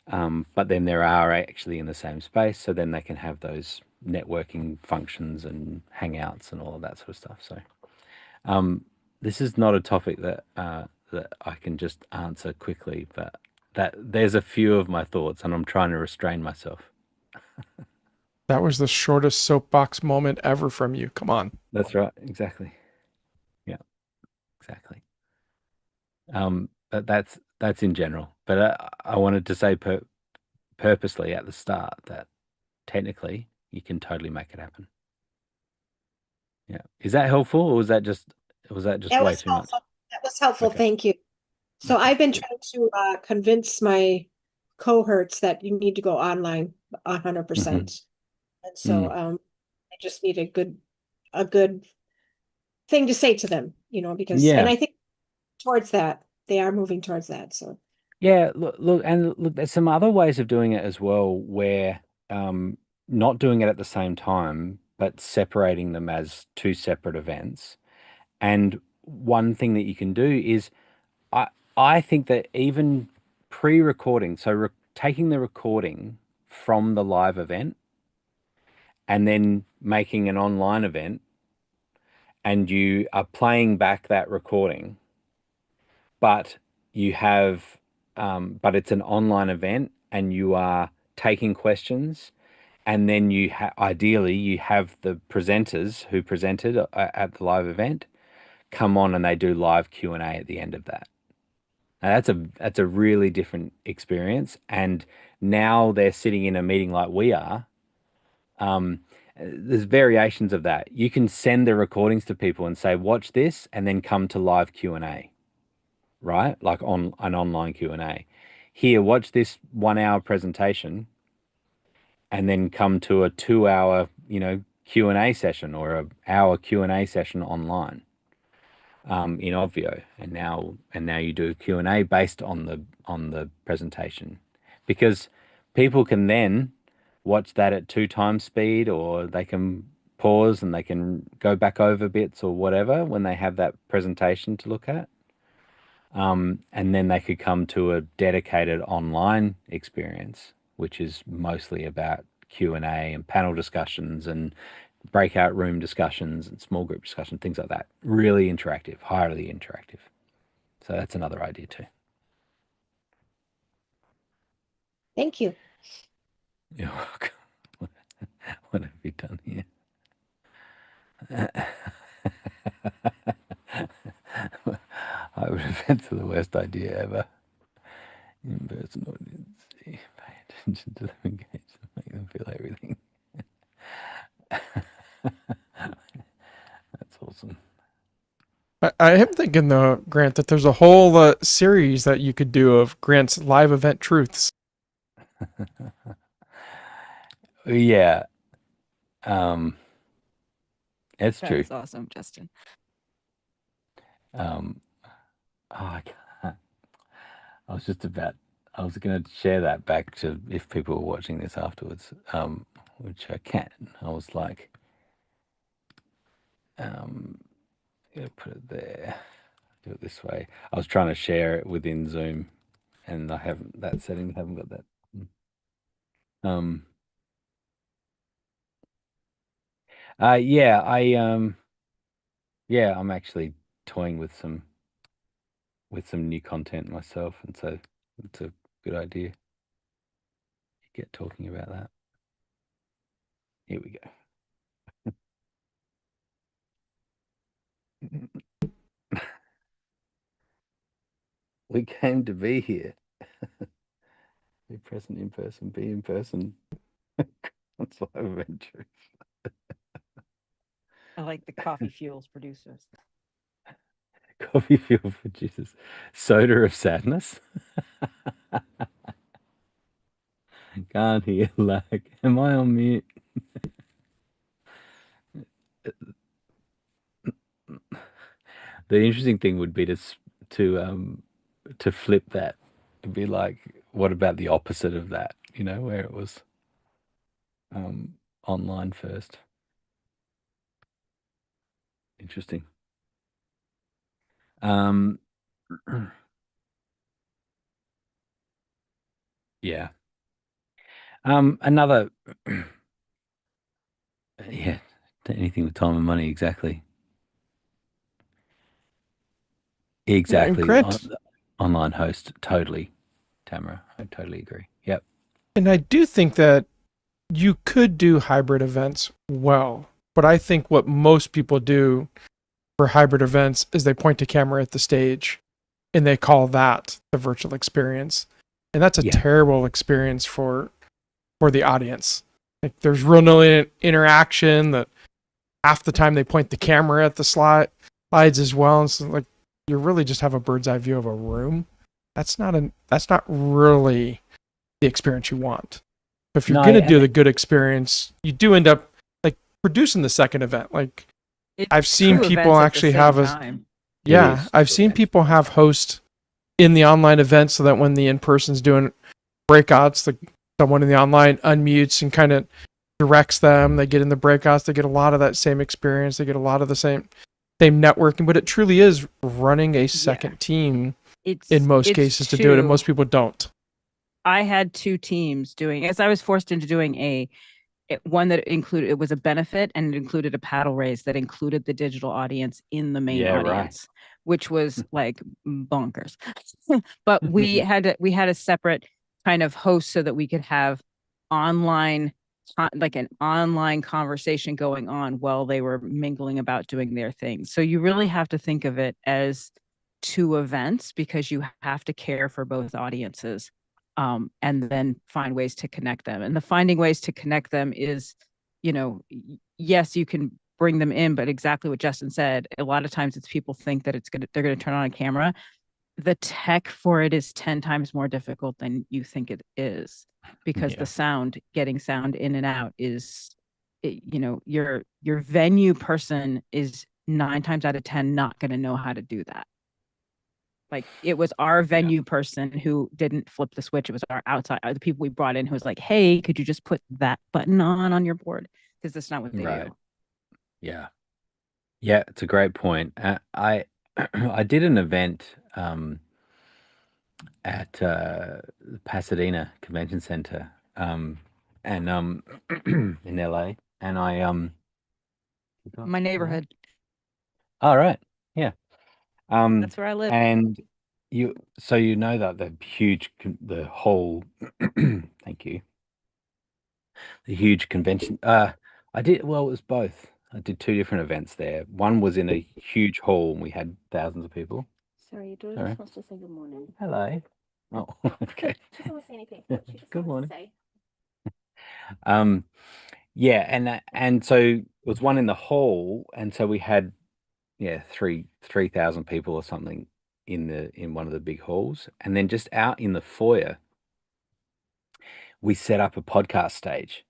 But then there are actually in the same space, so then they can have those networking functions and hangouts and all of that sort of stuff. So this is not a topic that I can just answer quickly, but that there's a few of my thoughts, and I'm trying to restrain myself. That was the shortest soapbox moment ever from you. Come on. That's right, exactly. Yeah, exactly. But that's in general. But I wanted to say purposely at the start that technically you can totally make it happen. Yeah. Is that helpful, or was that just That way was too much? helpful. That was helpful. Okay. Thank you. So Okay. I've been Good. trying to convince my cohorts that you need to go online Mm-hmm. 100%. And so Mm. I just need a good thing to say to them, because and Yeah. I think towards that, they are moving towards that. So Yeah. Look, there's some other ways of doing it as well, where um, not doing it at the same time, but separating them as two separate events. And one thing that you can do is I I think that even pre-recording, so taking the recording from the live event and then making an online event, and you are playing back that recording, but you have, but it's an online event, and you are taking questions, and then ideally you have the presenters who presented at the live event come on and they do live Q&A at the end of that. Now that's a really different experience. And now they're sitting in a meeting like we are. Um, there's variations of that. You can send the recordings to people and say, watch this, and then come to live Q&A, right? Like on an online Q&A. Here, watch this 1 hour presentation, and then come to a 2 hour, Q&A session, or a hour Q&A session online. In Obvio, and now you do Q&A based on the presentation, because people can then watch that at 2 times speed, or they can pause and they can go back over bits or whatever when they have that presentation to look at. And then they could come to a dedicated online experience, which is mostly about Q&A and panel discussions and breakout room discussions and small group discussion, things like that. Really interactive, highly interactive. So that's another idea too. thank you. You're welcome. What have we done here? Hybrid events are the worst idea ever. In-person audience, pay attention to them, engage them, make them feel everything. That's awesome. I am thinking though, Grant, that there's a whole series that you could do of Grant's live event truths. Yeah, it's That true. is awesome, Justin. Um, oh, I can't. I was just about. I was going to share that back to if people were watching this afterwards, which I can. I was like, gonna put it there. Do it this way. I was trying to share it within Zoom, and I haven't that setting. Haven't got that. Um. Yeah. Yeah. I'm actually toying with some new content myself, and so it's a good idea to get talking about that. Here we go. We came to be here. present in person, be in person. That's live adventure. I like the coffee fuels producers. Coffee fuel producers. Soda of sadness. Can't hear lag. Am I on mute? The interesting thing would be to flip that. It'd be like, what about the opposite of that? You know, where it was online first. Interesting. Yeah. Another yeah, anything with time and money, exactly. Yeah, and Exactly. Grant, Online host, totally. Tamara, I totally agree. Yep. and I do think that you could do hybrid events well, but I think what most people do for hybrid events is they point to camera at the stage and they call that the virtual experience. And that's a Yeah. terrible experience for the audience. Like there's real no interaction. That half the time they point the camera at the slides as well. And so like you really just have a bird's eye view of a room. That's not really the experience you want. But if you're No, gonna do and the good experience, you do end up like producing the second event. Like It's I've seen two people events at the actually same have time. yeah, is I've two seen events. people have host in the online event so that when the in-person's doing breakouts, someone in the online unmutes and kind of directs them. They get in the breakouts, they get a lot of that same experience, they get a lot of the same networking, but it truly is running a second team in most cases to do it, and most people don't. I had two teams doing, as I was forced into doing one that included, it was a benefit and it included a paddle race that included the digital audience in the main Yeah, right. audience, which was like bonkers. But we had a separate kind of host so that we could have online, like an online conversation going on while they were mingling about doing their things. So you really have to think of it as two events because you have to care for both audiences. And then find ways to connect them. And the finding ways to connect them is, yes, you can bring them in, but exactly what Justin said, a lot of times it's people think that they're going to turn on a camera. The tech for it is 10 times more difficult than you think it is because getting sound in and out is, your venue person is 9 times out of 10 not going to know how to do that. Like it was our venue person who didn't flip the switch. It was our outside, the people we brought in who was like, hey, could you just put that button on your board? Because that's not what they do. Yeah. Yeah, it's a great point. I I did an event at Pasadena Convention Center and in LA, and My neighborhood. all right, yeah. That's where I live. And so you know that the whole thank you, the huge convention. I did well. It was both. I did two different events there. One was in a huge hall, and we had thousands of people. Sorry, your daughter All was right. supposed to say good morning. Hello. Oh, okay. She doesn't want to say anything. Yeah, She just good wanted morning. to say. Yeah, and so it was one in the hall, and so we had 3,000 people or something in one of the big halls, and then just out in the foyer, we set up a podcast stage,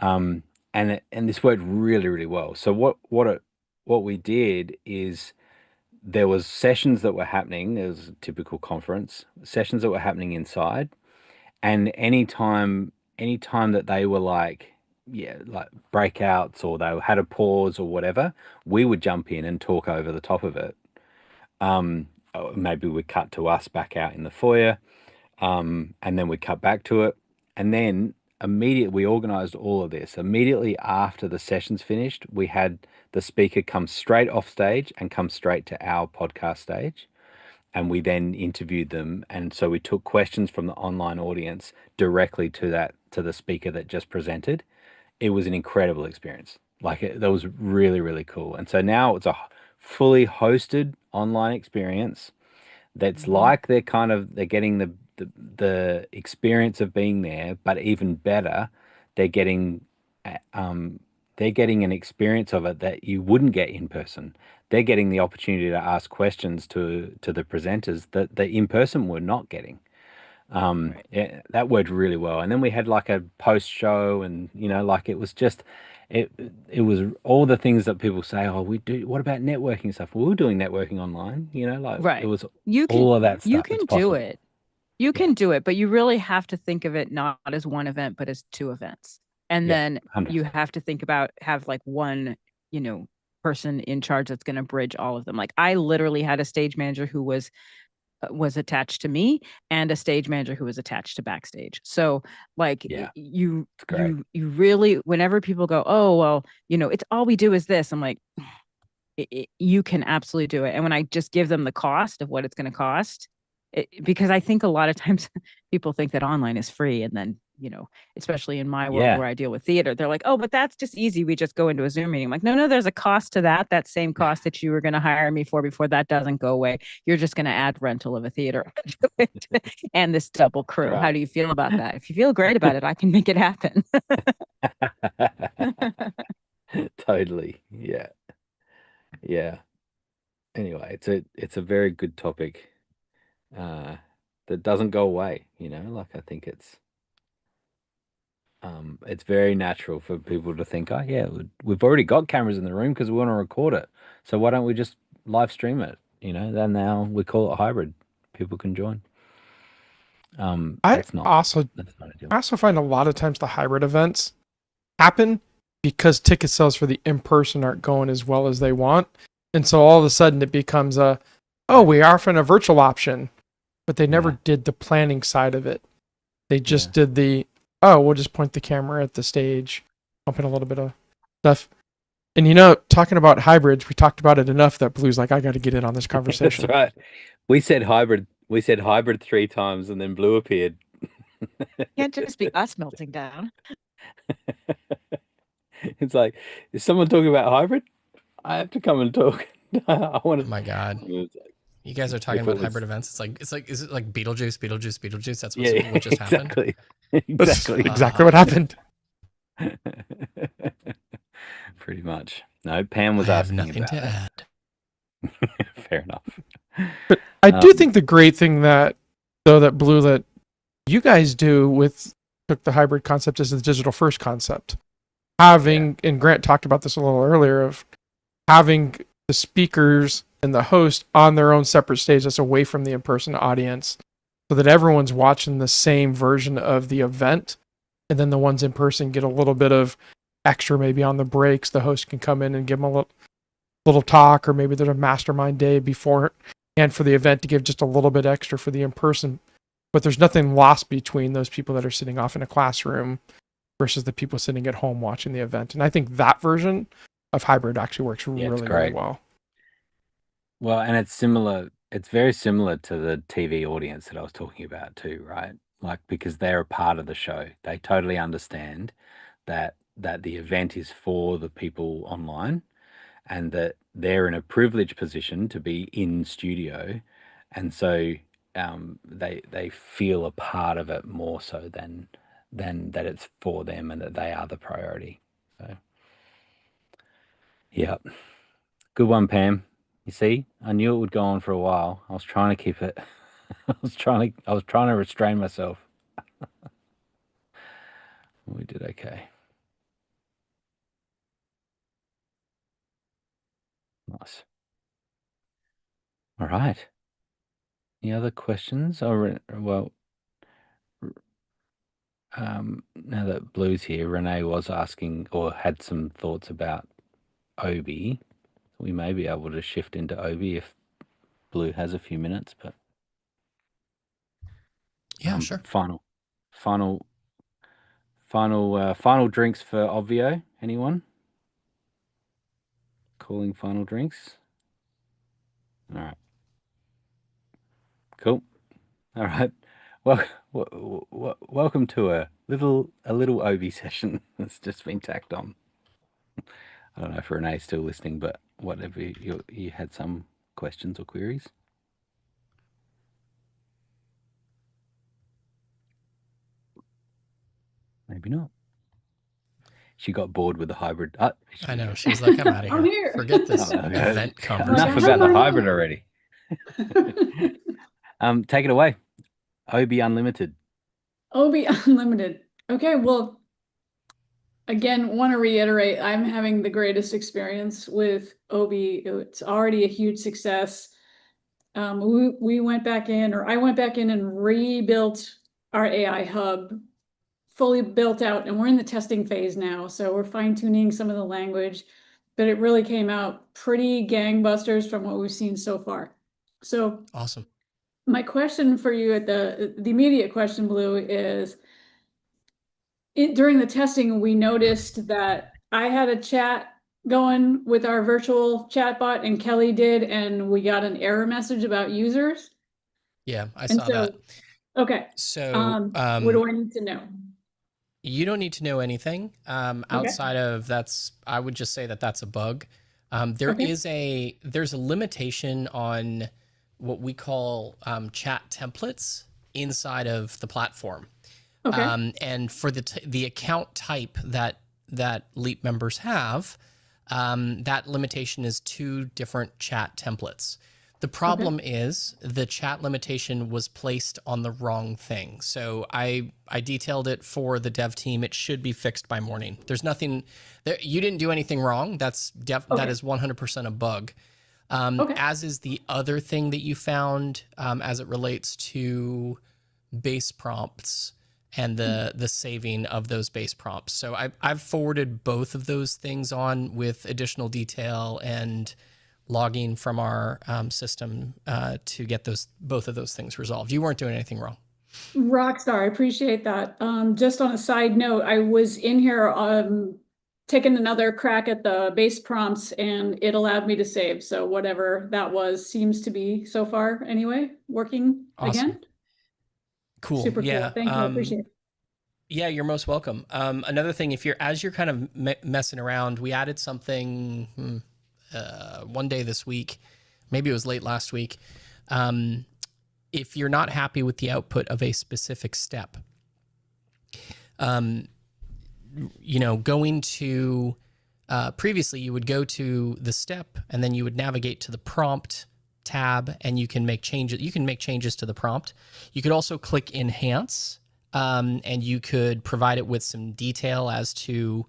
and this worked really really well. So what we did is there was sessions that were happening. There was a typical conference sessions that were happening inside. And anytime that they were like breakouts or they had a pause or whatever, we would jump in and talk over the top of it. Maybe we'd cut to us back out in the foyer, and then we'd cut back to it. And then immediately we organized all of this. Immediately after the sessions finished, we had the speaker come straight off stage and come straight to our podcast stage, and we then interviewed them. And so we took questions from the online audience directly to the speaker that just presented. It was an incredible experience. That was really really cool. And so now it's a fully hosted online experience that's like they're getting the experience of being there, but even better, they're getting um, they're getting an experience of it that you wouldn't get in person. They're getting the opportunity to ask questions to the presenters that the in person were not getting. Right. Yeah, that worked really well. And then we had like a post show, and like it was just it it was all the things that people say, oh, we do, what about networking stuff? Well, we were doing networking online, like it Right. was You can all of that you stuff. It's can do possible. it. You Yeah. can do it, but you really have to think of it not as one event, but as two events. And Yeah, then you 100%. have to think about have like one, person in charge that's going to bridge all of them. Like I literally had a stage manager who was attached to me and a stage manager who was attached to backstage. So like Yeah, you it's great. you really whenever people go, "Oh, well, it's all we do is this." I'm like, you can absolutely do it. And when I just give them the cost of what it's going to cost, because I think a lot of times people think that online is free. And then, especially in my world Yeah. where I deal with theater, they're like, oh, but that's just easy. We just go into a Zoom meeting. I'm like, no, there's a cost to that. That same cost that you were going to hire me for before that doesn't go away. You're just going to add rental of a theater to it and this double crew. How Right. do you feel about that? If you feel great about it, I can make it happen. Totally. Yeah. Yeah. Anyway, it's a very good topic uh that doesn't go away, like I think it's very natural for people to think, oh yeah, we've already got cameras in the room because we want to record it. So why don't we just live stream it? Then now we call it hybrid. People can join. I That's not also ideal. I also find a lot of times the hybrid events happen because ticket sales for the in-person aren't going as well as they want. And so all of a sudden it becomes we are offering a virtual option, but they never Yeah. did the planning side of it. They just Yeah. did we'll just point the camera at the stage, pump in a little bit of stuff. And talking about hybrids, we talked about it enough that Blue's like, I got to get in on this conversation. That's right. We said hybrid 3 times and then Blue appeared. Can't just be us melting down. It's like, is someone talking about hybrid? I have to come and talk. I want to. Oh my God. You guys are talking if it about was- hybrid events. Is it like Beetlejuice? That's Yeah, what just happened. exactly. That's Exactly. exactly what happened. Pretty much. No, Pam was I have asking nothing about to it. add. Fair enough. But I do Um, think the great thing that Blue, that you guys do with took the hybrid concept is the digital first concept. Having, and Grant talked about this a little earlier, of having the speakers and the host on their own separate stage that's away from the in-person audience, so that everyone's watching the same version of the event, and then the ones in person get a little bit of extra, maybe on the breaks. The host can come in and give them a little talk, or maybe there's a mastermind day before and for the event to give just a little bit extra for the in-person. But there's nothing lost between those people that are sitting off in a classroom versus the people sitting at home watching the event. And I think that version of hybrid actually works it's really, really great. well. Well, and it's similar. It's very similar to the TV audience that I was talking about too, right? Like, because they're a part of the show. They totally understand that the event is for the people online, and that they're in a privileged position to be in studio, and so they feel a part of it more so than that it's for them and that they are the priority. So, yeah, good one, Pam. You see, I knew it would go on for a while. I was trying to keep it. I was trying to restrain myself. We did okay. Nice. All right. Any other questions? Well, now that Blue's here, Renee was asking or had some thoughts about Obi. We may be able to shift into Obi if Blue has a few minutes, but Yeah, sure. final drinks for Obvio. Anyone? Calling final drinks. All right. Cool. All right. Well, welcome to a little Obi session that's just been tacked on. I don't know if Renee's still listening, but whatever, you had some questions or queries. Maybe not. She got bored with the hybrid. I know. She's like, I'm out of I'm here. here. Forget this Oh, okay. event Like, conversation. Enough about the I know. hybrid already. Take it away. Obi Unlimited. Obi Unlimited. Okay, well, again, want to reiterate, I'm having the greatest experience with Obi. It's already a huge success. We went back in, or I went back in and rebuilt our AI hub, fully built out, and we're in the testing phase now. So we're fine tuning some of the language, but it really came out pretty gangbusters from what we've seen so far. So Awesome. my question for you at the immediate question, Blue, is during the testing, we noticed that I had a chat going with our virtual chatbot and Kelly did, and we got an error message about users. Yeah, I And saw so, that. okay, So, what do I need to know? you don't need to know anything outside of that's. I would just say that that's a bug. There's a limitation on what we call chat templates inside of the platform. Okay, And for the account type that Leap members have, that limitation is 2 different chat templates. The problem is the chat limitation was placed on the wrong thing. So I detailed it for the dev team. It should be fixed by morning. There's nothing there. You didn't do anything wrong. That is 100% a bug. As is the other thing that you found as it relates to base prompts and the saving of those base prompts. So I've forwarded both of those things on with additional detail and logging from our system to get both of those things resolved. You weren't doing anything wrong. Rockstar, I appreciate that. Just on a side note, I was in here taking another crack at the base prompts, and it allowed me to save. So whatever that was seems to be so far anyway working again. Cool. Super Yeah. cool. Thank you. I appreciate it. Yeah, you're most welcome. Another thing, as you're kind of messing around, we added something one day this week, maybe it was late last week. If you're not happy with the output of a specific step, going to previously you would go to the step and then you would navigate to the prompt tab and you can make changes. You can make changes to the prompt. You could also click enhance and you could provide it with some detail as to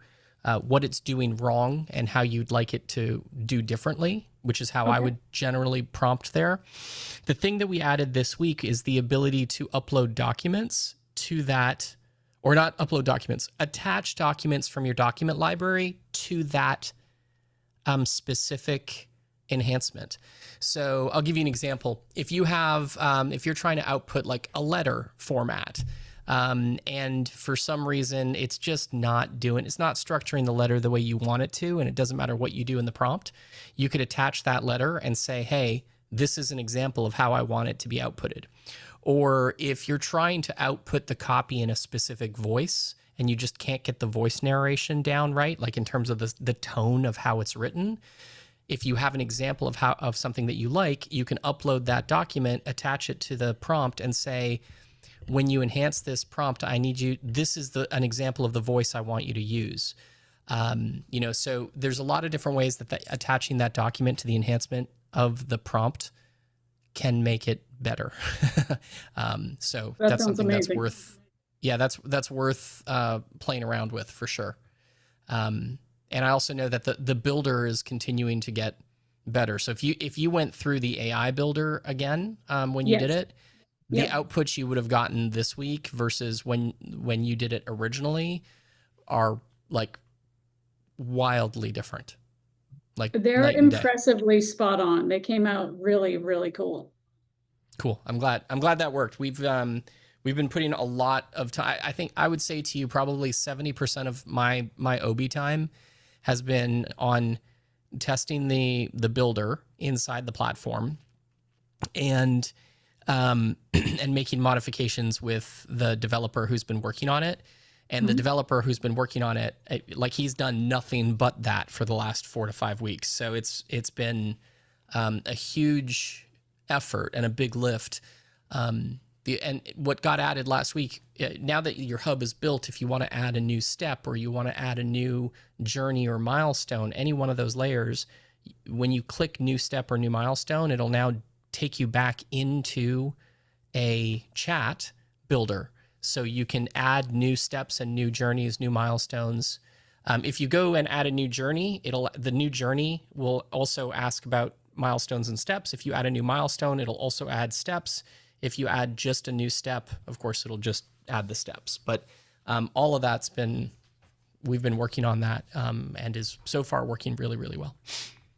what it's doing wrong and how you'd like it to do differently, which is how I would generally prompt there. The thing that we added this week is the ability to upload documents to that, or not upload documents, attach documents from your document library to that specific enhancement. So I'll give you an example. If you have, if you're trying to output like a letter format, and for some reason it's just it's not structuring the letter the way you want it to, and it doesn't matter what you do in the prompt, you could attach that letter and say, hey, this is an example of how I want it to be outputted. Or if you're trying to output the copy in a specific voice and you just can't get the voice narration down right, like in terms of the tone of how it's written, if you have an example of something that you like, you can upload that document, attach it to the prompt and say, when you enhance this prompt, this is an example of the voice I want you to use. So there's a lot of different ways that attaching that document to the enhancement of the prompt can make it better. So that's something amazing. that's worth playing around with for sure. And I also know that the builder is continuing to get better. So if you went through the AI builder again when you did it, the outputs you would have gotten this week versus when you did it originally are like wildly different. Like they're impressively spot on. They came out really, really cool. Cool. I'm glad that worked. We've been putting a lot of time. I think I would say to you probably 70% of my Obi time has been on testing the builder inside the platform and making modifications with the developer who's been working on it. And the developer who's been working on it, like he's done nothing but that for the last 4 to 5 weeks. So it's been a huge effort and a big lift and what got added last week, now that your hub is built, if you want to add a new step or you want to add a new journey or milestone, any one of those layers, when you click new step or new milestone, it'll now take you back into a chat builder. So you can add new steps and new journeys, new milestones. If you go and add a new journey, the new journey will also ask about milestones and steps. If you add a new milestone, it'll also add steps. If you add just a new step, of course, it'll just add the steps. But all of we've been working on that and is so far working really, really well.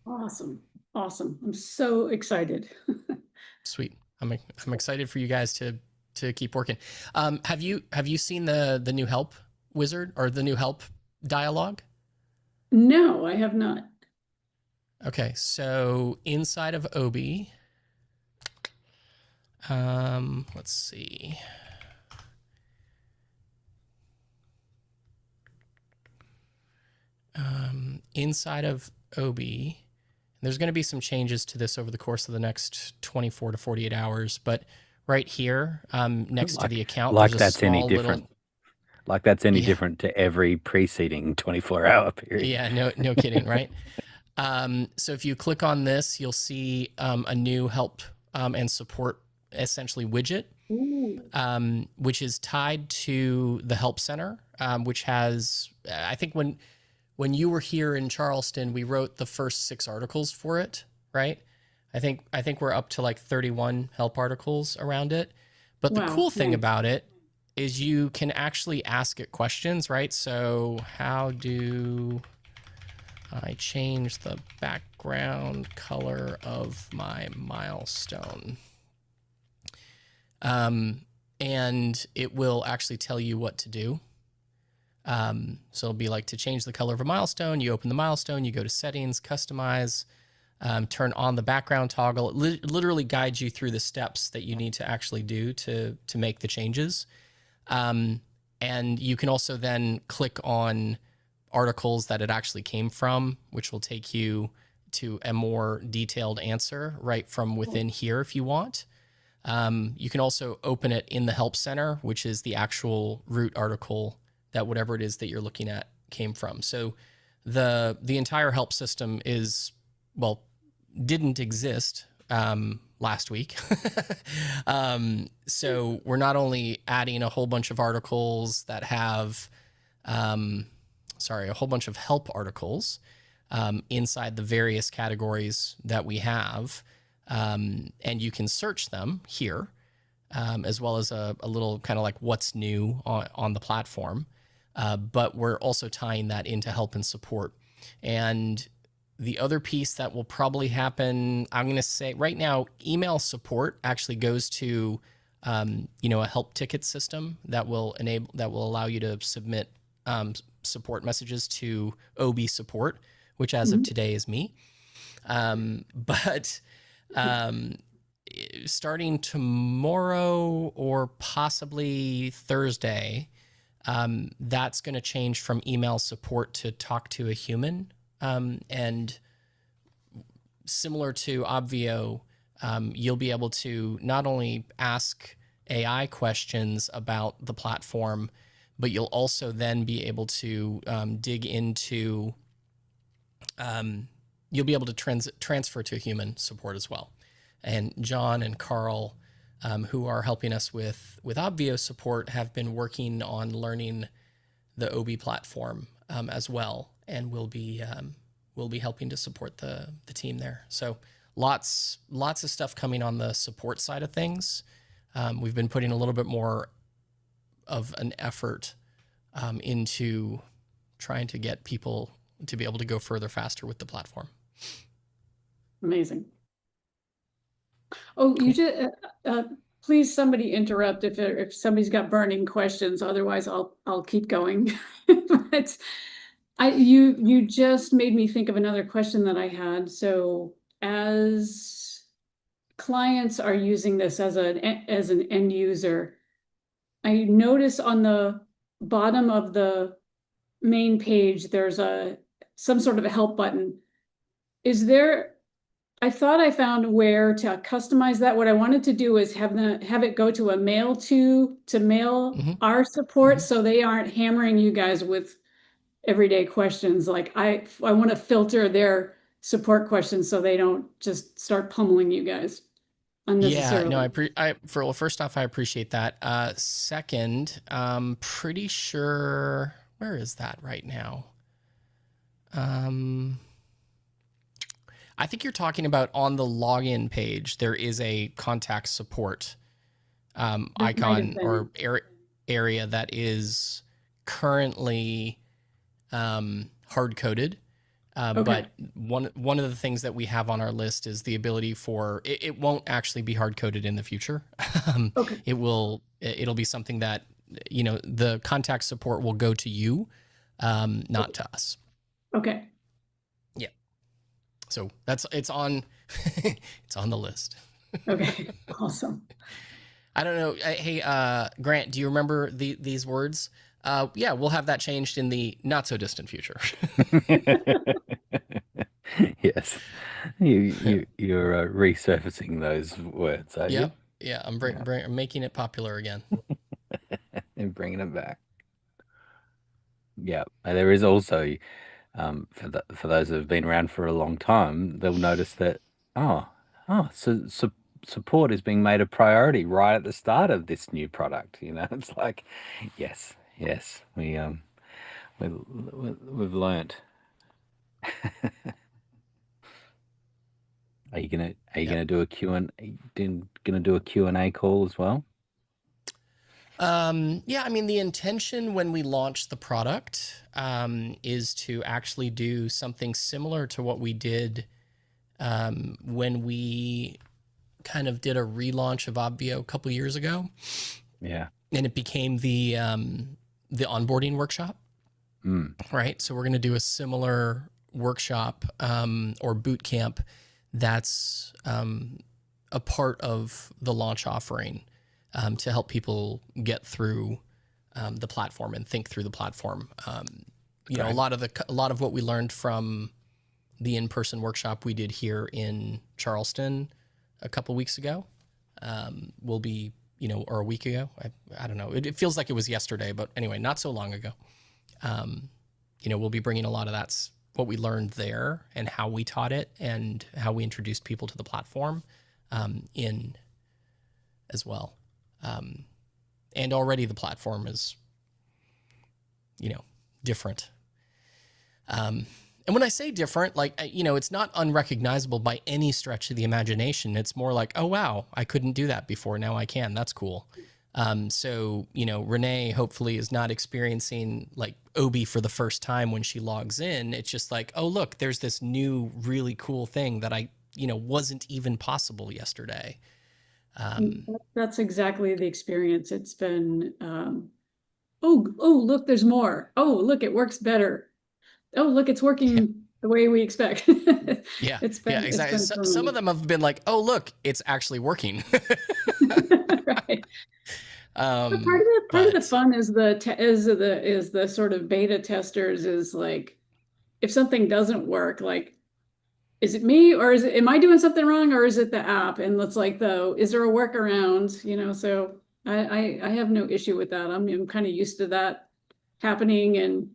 Awesome. Awesome. I'm so excited. Sweet. I'm excited for you guys to keep working. Have you seen the new help wizard or the new help dialogue? No, I have not. Okay, so inside of Obi, let's see. Inside of Obi, there's going to be some changes to this over the course of the next 24 to 48 hours, but right here, next to the account, like there's a that's any small different. little, Like that's any Yeah. different to every preceding 24-hour period. yeah, no kidding, right? So if you click on this, you'll see a new help and support essentially widget, which is tied to the help center, which has, I think when you were here in Charleston, we wrote the first 6 articles for it, right? I think we're up to like 31 help articles around it. But the Wow, cool thing nice. about it is you can actually ask it questions, right? So how do I change the background color of my milestone? And it will actually tell you what to do. So it'll be like, to change the color of a milestone, you open the milestone, you go to settings, customize, turn on the background toggle. It literally guides you through the steps that you need to actually do to make the changes. And you can also then click on articles that it actually came from, which will take you to a more detailed answer right from within here if you want. You can also open it in the help center, which is the actual root article that whatever it is that you're looking at came from. So the entire help system didn't exist last week. So we're not only adding a whole bunch of articles that have, a whole bunch of help articles inside the various categories that we have, and you can search them here, as well as a little kind of like what's new on the platform. But we're also tying that into help and support. And the other piece that will probably happen, I'm going to say right now, email support actually goes to, a help ticket system that will allow you to submit support messages to OB support, which as of today is me. But starting tomorrow or possibly Thursday, that's going to change from email support to talk to a human. And similar to Obvio, you'll be able to not only ask AI questions about the platform, but you'll also then be able to dig into, you'll be able to transfer to human support as well. And John and Carl, who are helping us with Obvio support, have been working on learning the OB platform as well, and we'll be helping to support the team there. So lots of stuff coming on the support side of things. We've been putting a little bit more of an effort into trying to get people to be able to go further faster with the platform. Amazing. Oh, you just please somebody interrupt if somebody's got burning questions. Otherwise, I'll keep going. But you just made me think of another question that I had. So as clients are using this as an end user, I notice on the bottom of the main page there's some sort of a help button. Is there I thought I found where to customize that. What I wanted to do is have it go to a mail to mail Mm-hmm. our support, Mhm. so they aren't hammering you guys with everyday questions. Like I want to filter their support questions so they don't just start pummeling you guys Yeah, no, unnecessarily. well, first off, I appreciate that. Second, pretty sure, where is that right now? I think you're talking about on the login page, there is a contact support That might have icon been or area that is currently hard coded. Okay. But one of the things that we have on our list is the ability for it won't actually be hard coded in the future. Okay. It'll be something that, you know, the contact support will go to you, not to us. Okay. Yeah. So it's on it's on the list. Okay. Awesome. I don't know. Hey, Grant, do you remember these words? Yeah, we'll have that changed in the not so distant future. Yes, you're resurfacing those words, are you? Yep. Yeah, I'm Yeah, I'm making it popular again. and bringing it back. Yeah, and there is also for those that have been around for a long time, they'll notice that oh so support is being made a priority right at the start of this new product. You know, it's like yes, we've learnt. Are you Yep. gonna do a Q and gonna do a Q&A call as well? Yeah, I mean, the intention when we launch the product is to actually do something similar to what we did when we kind of did a relaunch of Obvio a couple years ago, Yeah. and it became the onboarding workshop, Mm. right? So we're going to do a similar workshop or boot camp that's a part of the launch offering to help people get through the platform and think through the platform. You know, Great. a lot of what we learned from the in-person workshop we did here in Charleston a couple weeks ago will be, you know, or a week ago. I don't know. It feels like it was yesterday, but anyway, not so long ago. You know, we'll be bringing a lot of that's what we learned there and how we taught it and how we introduced people to the platform in as well. And already the platform is, you know, different. And when I say different, like, you know, it's not unrecognizable by any stretch of the imagination. It's more like, oh, wow, I couldn't do that before. Now I can. That's cool. So, you know, Renee hopefully is not experiencing like Obi for the first time when she logs in. It's just like, oh, look, there's this new, really cool thing that wasn't even possible yesterday. That's exactly the experience. It's been, oh, look, there's more. Oh, look, it works better. Oh, look, it's working the way we expect. Yeah, It's exactly. been Some of them have been like, oh, look, it's actually working. right. But part of the fun is the sort of beta testers is like, if something doesn't work, like, is it me or am I doing something wrong or is it the app? And it's like, though, is there a workaround? You know, so I have no issue with that. I'm kind of used to that happening, and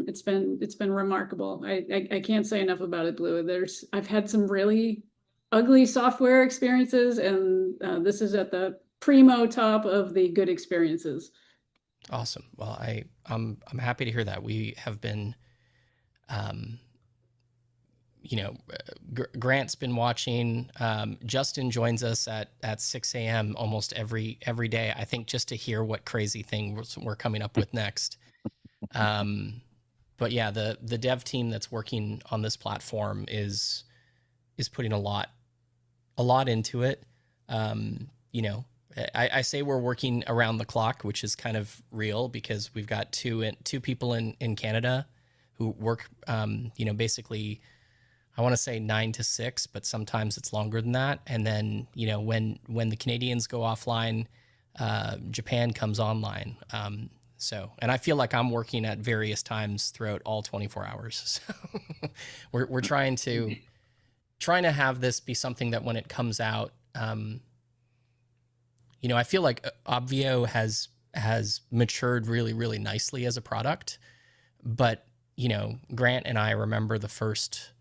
it's been remarkable. I can't say enough about it, Blue. I've had some really ugly software experiences, and this is at the primo top of the good experiences. Awesome. Well, I'm happy to hear that. We have been, you know, Grant's been watching. Justin joins us at 6 a.m. almost every day. I think just to hear what crazy thing we're coming up with next. But yeah, the dev team that's working on this platform is putting a lot into it. You know, I say we're working around the clock, which is kind of real because we've got two people in Canada who work, you know, basically, I want to say 9 to 6, but sometimes it's longer than that. And then, you know, when the Canadians go offline, Japan comes online. So, and I feel like I'm working at various times throughout all 24 hours. So we're trying to trying to have this be something that when it comes out, you know, I feel like Obvio has matured really, really nicely as a product. But, you know, Grant and I remember the first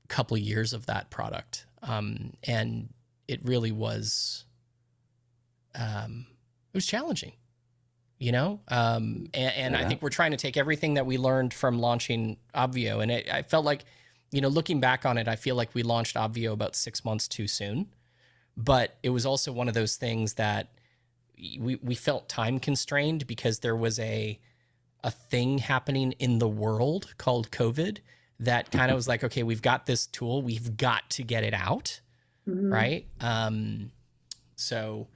couple of years of that product. And it really was, it was challenging, you know? And I think we're trying to take everything that we learned from launching Obvio. And I felt like, you know, looking back on it, I feel like we launched Obvio about 6 months too soon. But it was also one of those things that we felt time constrained because there was a thing happening in the world called COVID that kind of was like, okay, we've got this tool, we've got to get it out, right? So,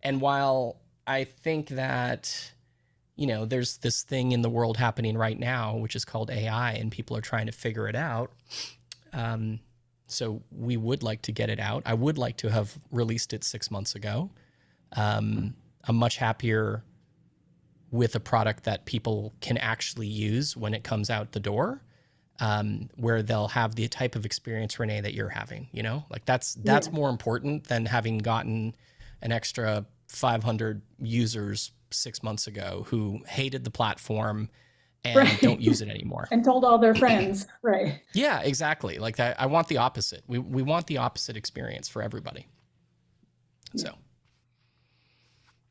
and while I think that, you know, there's this thing in the world happening right now, which is called AI, and people are trying to figure it out. So we would like to get it out. I would like to have released it 6 months ago. I'm much happier with a product that people can actually use when it comes out the door, where they'll have the type of experience, Renee, that you're having, you know, like that's more important than having gotten an extra 500 users 6 months ago who hated the platform and don't use it anymore. And told all their friends, right? Yeah, exactly. Like that. I want the opposite. We want the opposite experience for everybody. So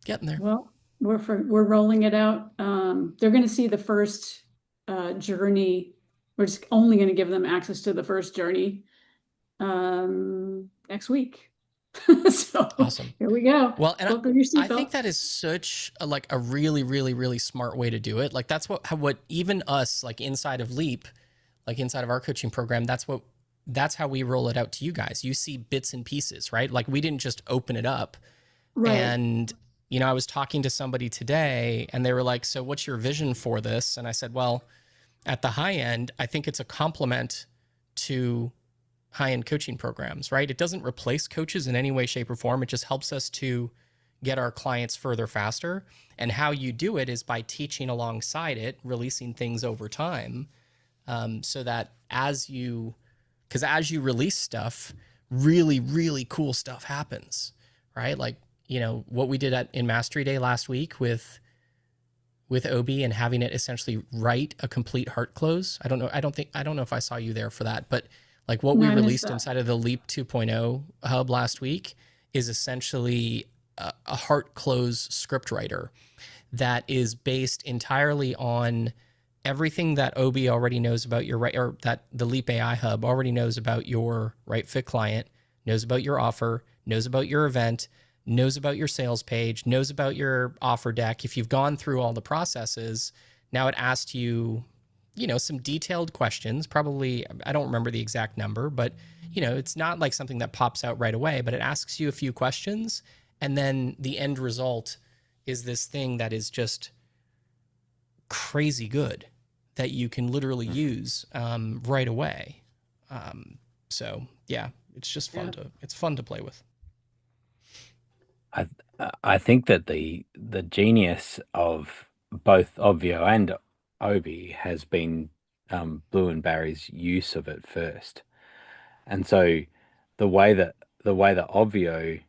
getting there. Well, we're rolling it out. They're going to see the first journey. We're just only going to give them access to the first journey next week. So awesome. Here we go. Well, and I think that that is such a really, really, really smart way to do it. Like that's what even us, like inside of Leap, like inside of our coaching program, that's how we roll it out to you guys. You see bits and pieces, right? Like we didn't just open it up. right. And, you know, I was talking to somebody today and they were like, so what's your vision for this? And I said, well, at the high end, I think it's a complement to high-end coaching programs, right? It doesn't replace coaches in any way, shape, or form. It just helps us to get our clients further faster. And how you do it is by teaching alongside it, releasing things over time, so that as you release stuff, really, really cool stuff happens, right? Like, you know, what we did in Mastery Day last week with Obi and having it essentially write a complete heart close. I don't know if I saw you there for that, but like what we released inside of the Leap 2.0 hub last week is essentially a heart close script writer that is based entirely on everything that Obi already knows about your right, or that the Leap AI hub already knows about your right fit client, knows about your offer, knows about your event, knows about your sales page, knows about your offer deck. If you've gone through all the processes, now it asks you, you know, some detailed questions, probably, I don't remember the exact number, but, you know, it's not like something that pops out right away, but it asks you a few questions. And then the end result is this thing that is just crazy good that you can literally use right away. So yeah, it's just fun to play with. I think that the genius of both Obvio and Obi has been Blue and Barry's use of it first, and so the way that Obvio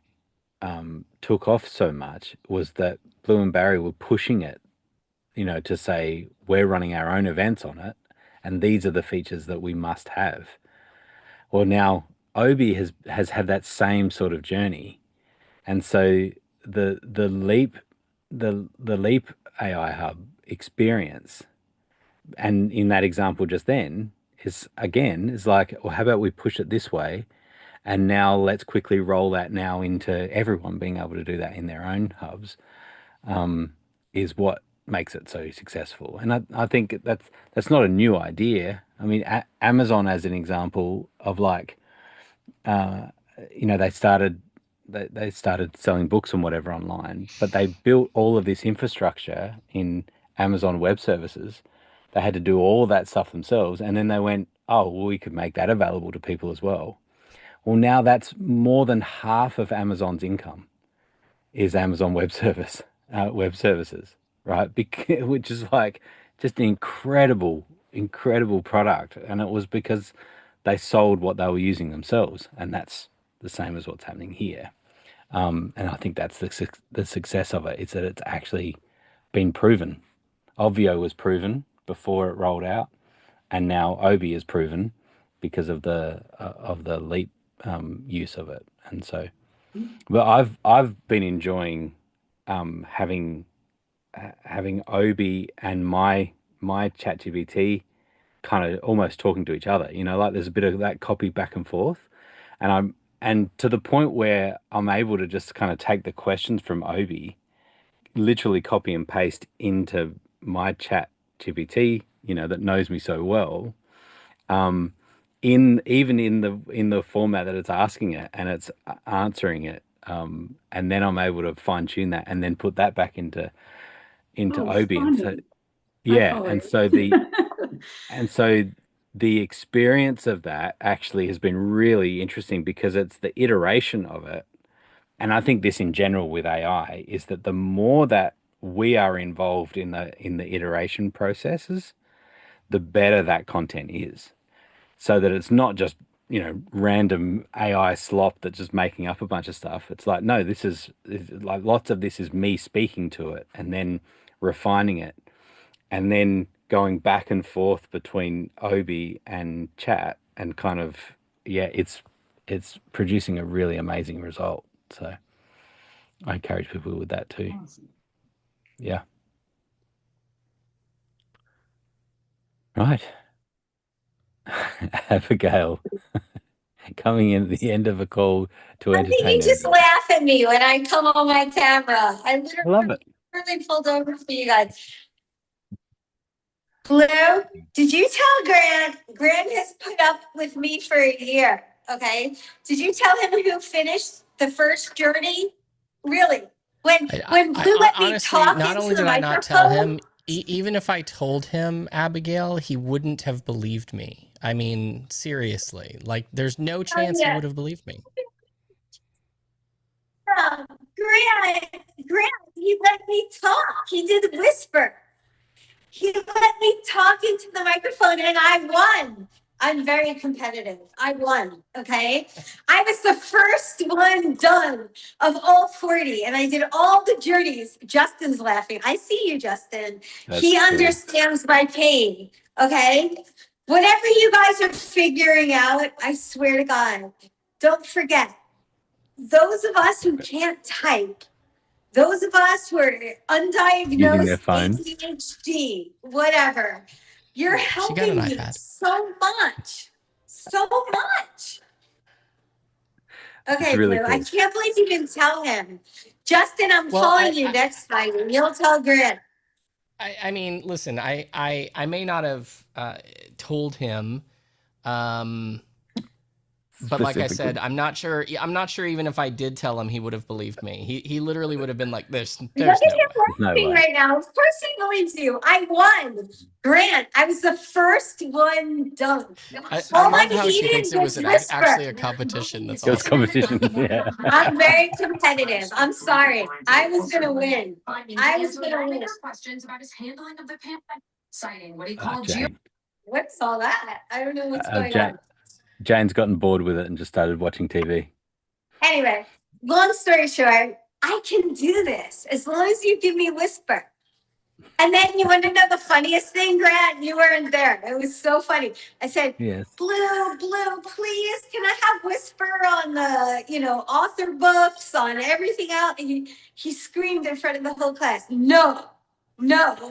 took off so much was that Blue and Barry were pushing it, you know, to say we're running our own events on it, and these are the features that we must have. Well, now Obi has had that same sort of journey, and so the Leap AI Hub experience, and in that example just then, is like, well, how about we push it this way, and now let's quickly roll that now into everyone being able to do that in their own hubs, is what makes it so successful. And I think that's not a new idea. I mean, Amazon as an example of like, you know, they started selling books and whatever online, but they built all of this infrastructure in Amazon Web Services. They had to do all that stuff themselves, and then they went, oh, well, we could make that available to people as well. Well, now that's more than half of Amazon's income is Amazon Web Services, right? Which is like just an incredible product, and it was because they sold what they were using themselves, and that's the same as what's happening here. And I think that's the success of it, is that it's actually been proven. Obvio was proven before it rolled out, and now Obi is proven because of the Leap use of it. And so, but I've been enjoying having Obi and my ChatGPT kind of almost talking to each other. Like there's a bit of that copy back and forth, and to the point where I'm able to just kind of take the questions from Obi, literally copy and paste into my chat GPT, that knows me so well, even in the format that it's asking it and it's answering it, and then I'm able to fine tune that and then put that back into Obi. And so yeah, and so the experience of that actually has been really interesting, because it's the iteration of it. And I think this in general with AI is that the more that we are involved in the iteration processes, the better that content is. So that it's not just, random AI slop that's just making up a bunch of stuff. It's like, no, this is like lots of this is me speaking to it and then refining it, and then going back and forth between Obi and chat, and kind of, yeah, it's producing a really amazing result. So I encourage people with that too. Awesome. Yeah. Right. Abigail, coming in at the end of a call to I think entertain you just everybody. laugh at me when I come on my camera. I I love it. literally pulled over for you guys. Blue, did you tell Grant? Grant has put up with me for a year. Okay. Did you tell him who finished the first journey? Really? When Blue let me honestly, talk not into only the did I not tell microphone? him, even if I told him, Abigail, he wouldn't have believed me. I mean, seriously, like there's no chance he Yeah. would have believed me. Grant, he let me talk. He did whisper. He let me talk into the microphone and I won. I'm very competitive. I won. Okay. I was the first one done of all 40, and I did all the journeys. Justin's laughing. I see you, Justin. He understands my pain. Okay. Whatever you guys are figuring out, I swear to God, don't forget, those of us who can't type, those of us who are Using their undiagnosed phone. ADHD, whatever, you're She got an helping me iPad. so much. So much. Okay, really Blue, cool. I can't believe you didn't tell him. Justin, I'm calling you next time, and you'll tell Grant. I mean, listen, I may not have told him, but like I said, I'm not sure even if I did tell him, he would have believed me. He literally would have been like, there's Look no at him way. laughing right now. Of course I'm going to. I won. Grant, I was the first one done. I All love I'm how she thinks eating it was is whisper. actually a competition. That's It was awesome. competition. Yeah. I'm very competitive. I'm sorry. I was going to win. I was going to win. Questions about his handling of the pandemic, citing what he Ah, called Jane. What's all that? I don't know what's going on. Jane's gotten bored with it and just started watching TV. Anyway, long story short, I can do this as long as you give me whisper. And then you want to know the funniest thing, Grant? You weren't there. It was so funny. I said, Yes. Blue, please, can I have whisper on the, author books, on everything else? And he screamed in front of the whole class, no,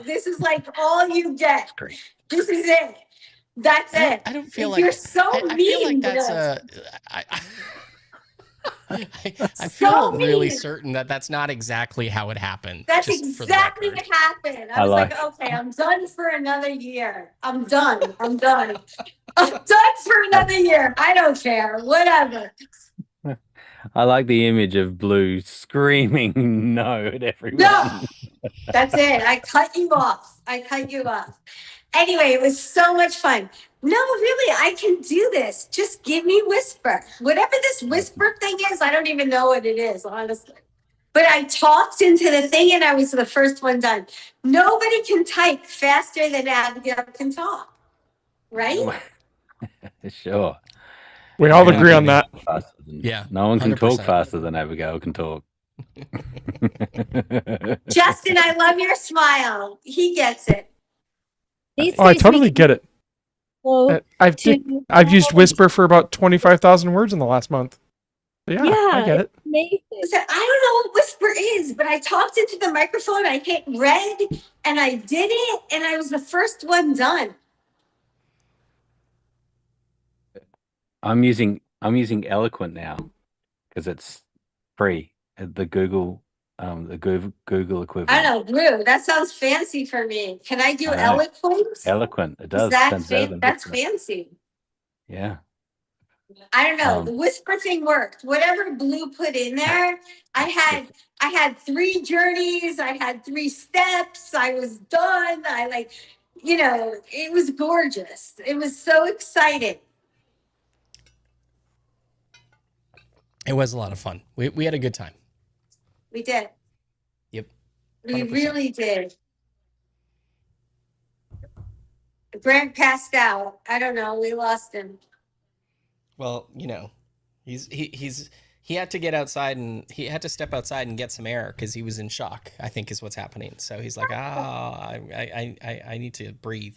this is like all you get. This is it. That's it. I don't feel You're like so I mean. feel like that's I So feel really mean. certain that that's not exactly how it happened. That's just for the exactly record. what happened. I was like, okay, I'm done for another year. I'm done. I'm done for another year. I don't care. Whatever. I like the image of Blue screaming no at everyone. No, that's it. I cut you off. Anyway, it was so much fun. No, really, I can do this. Just give me whisper. Whatever this whisper thing is, I don't even know what it is, honestly. But I talked into the thing and I was the first one done. Nobody can type faster than Abigail can talk, right? Sure. We No all one agree can on that. talk faster than- Yeah, No one can talk 100%. faster than Abigail can talk. Justin, I love your smile. He gets it. These Oh, I days totally we get it. go I've to I've used Whisper for about 25,000 words in the last month. Yeah, I yeah, get it. it's amazing. Listen, I don't know what whisper is, but I talked into the microphone, I hit red, and I did it, and I was the first one done. I'm using Eloquent now because it's free. The Google I equivalent. don't know, Blue. That sounds fancy for me. Can I do I know. eloquent? Eloquent. It Is does. that Sounds better than that's Whisper. fancy. Yeah. I don't know. The whisper thing worked. Whatever Blue put in there, I had 3 journeys. I had 3 steps. I was done. It was gorgeous. It was so exciting. It was a lot of fun. We had a good time. We did. Yep. We 100%. really did. Grant passed out. I don't know. We lost him. Well, he had to get outside and he had to step outside and get some air because he was in shock, I think is what's happening. So he's like, I need to breathe.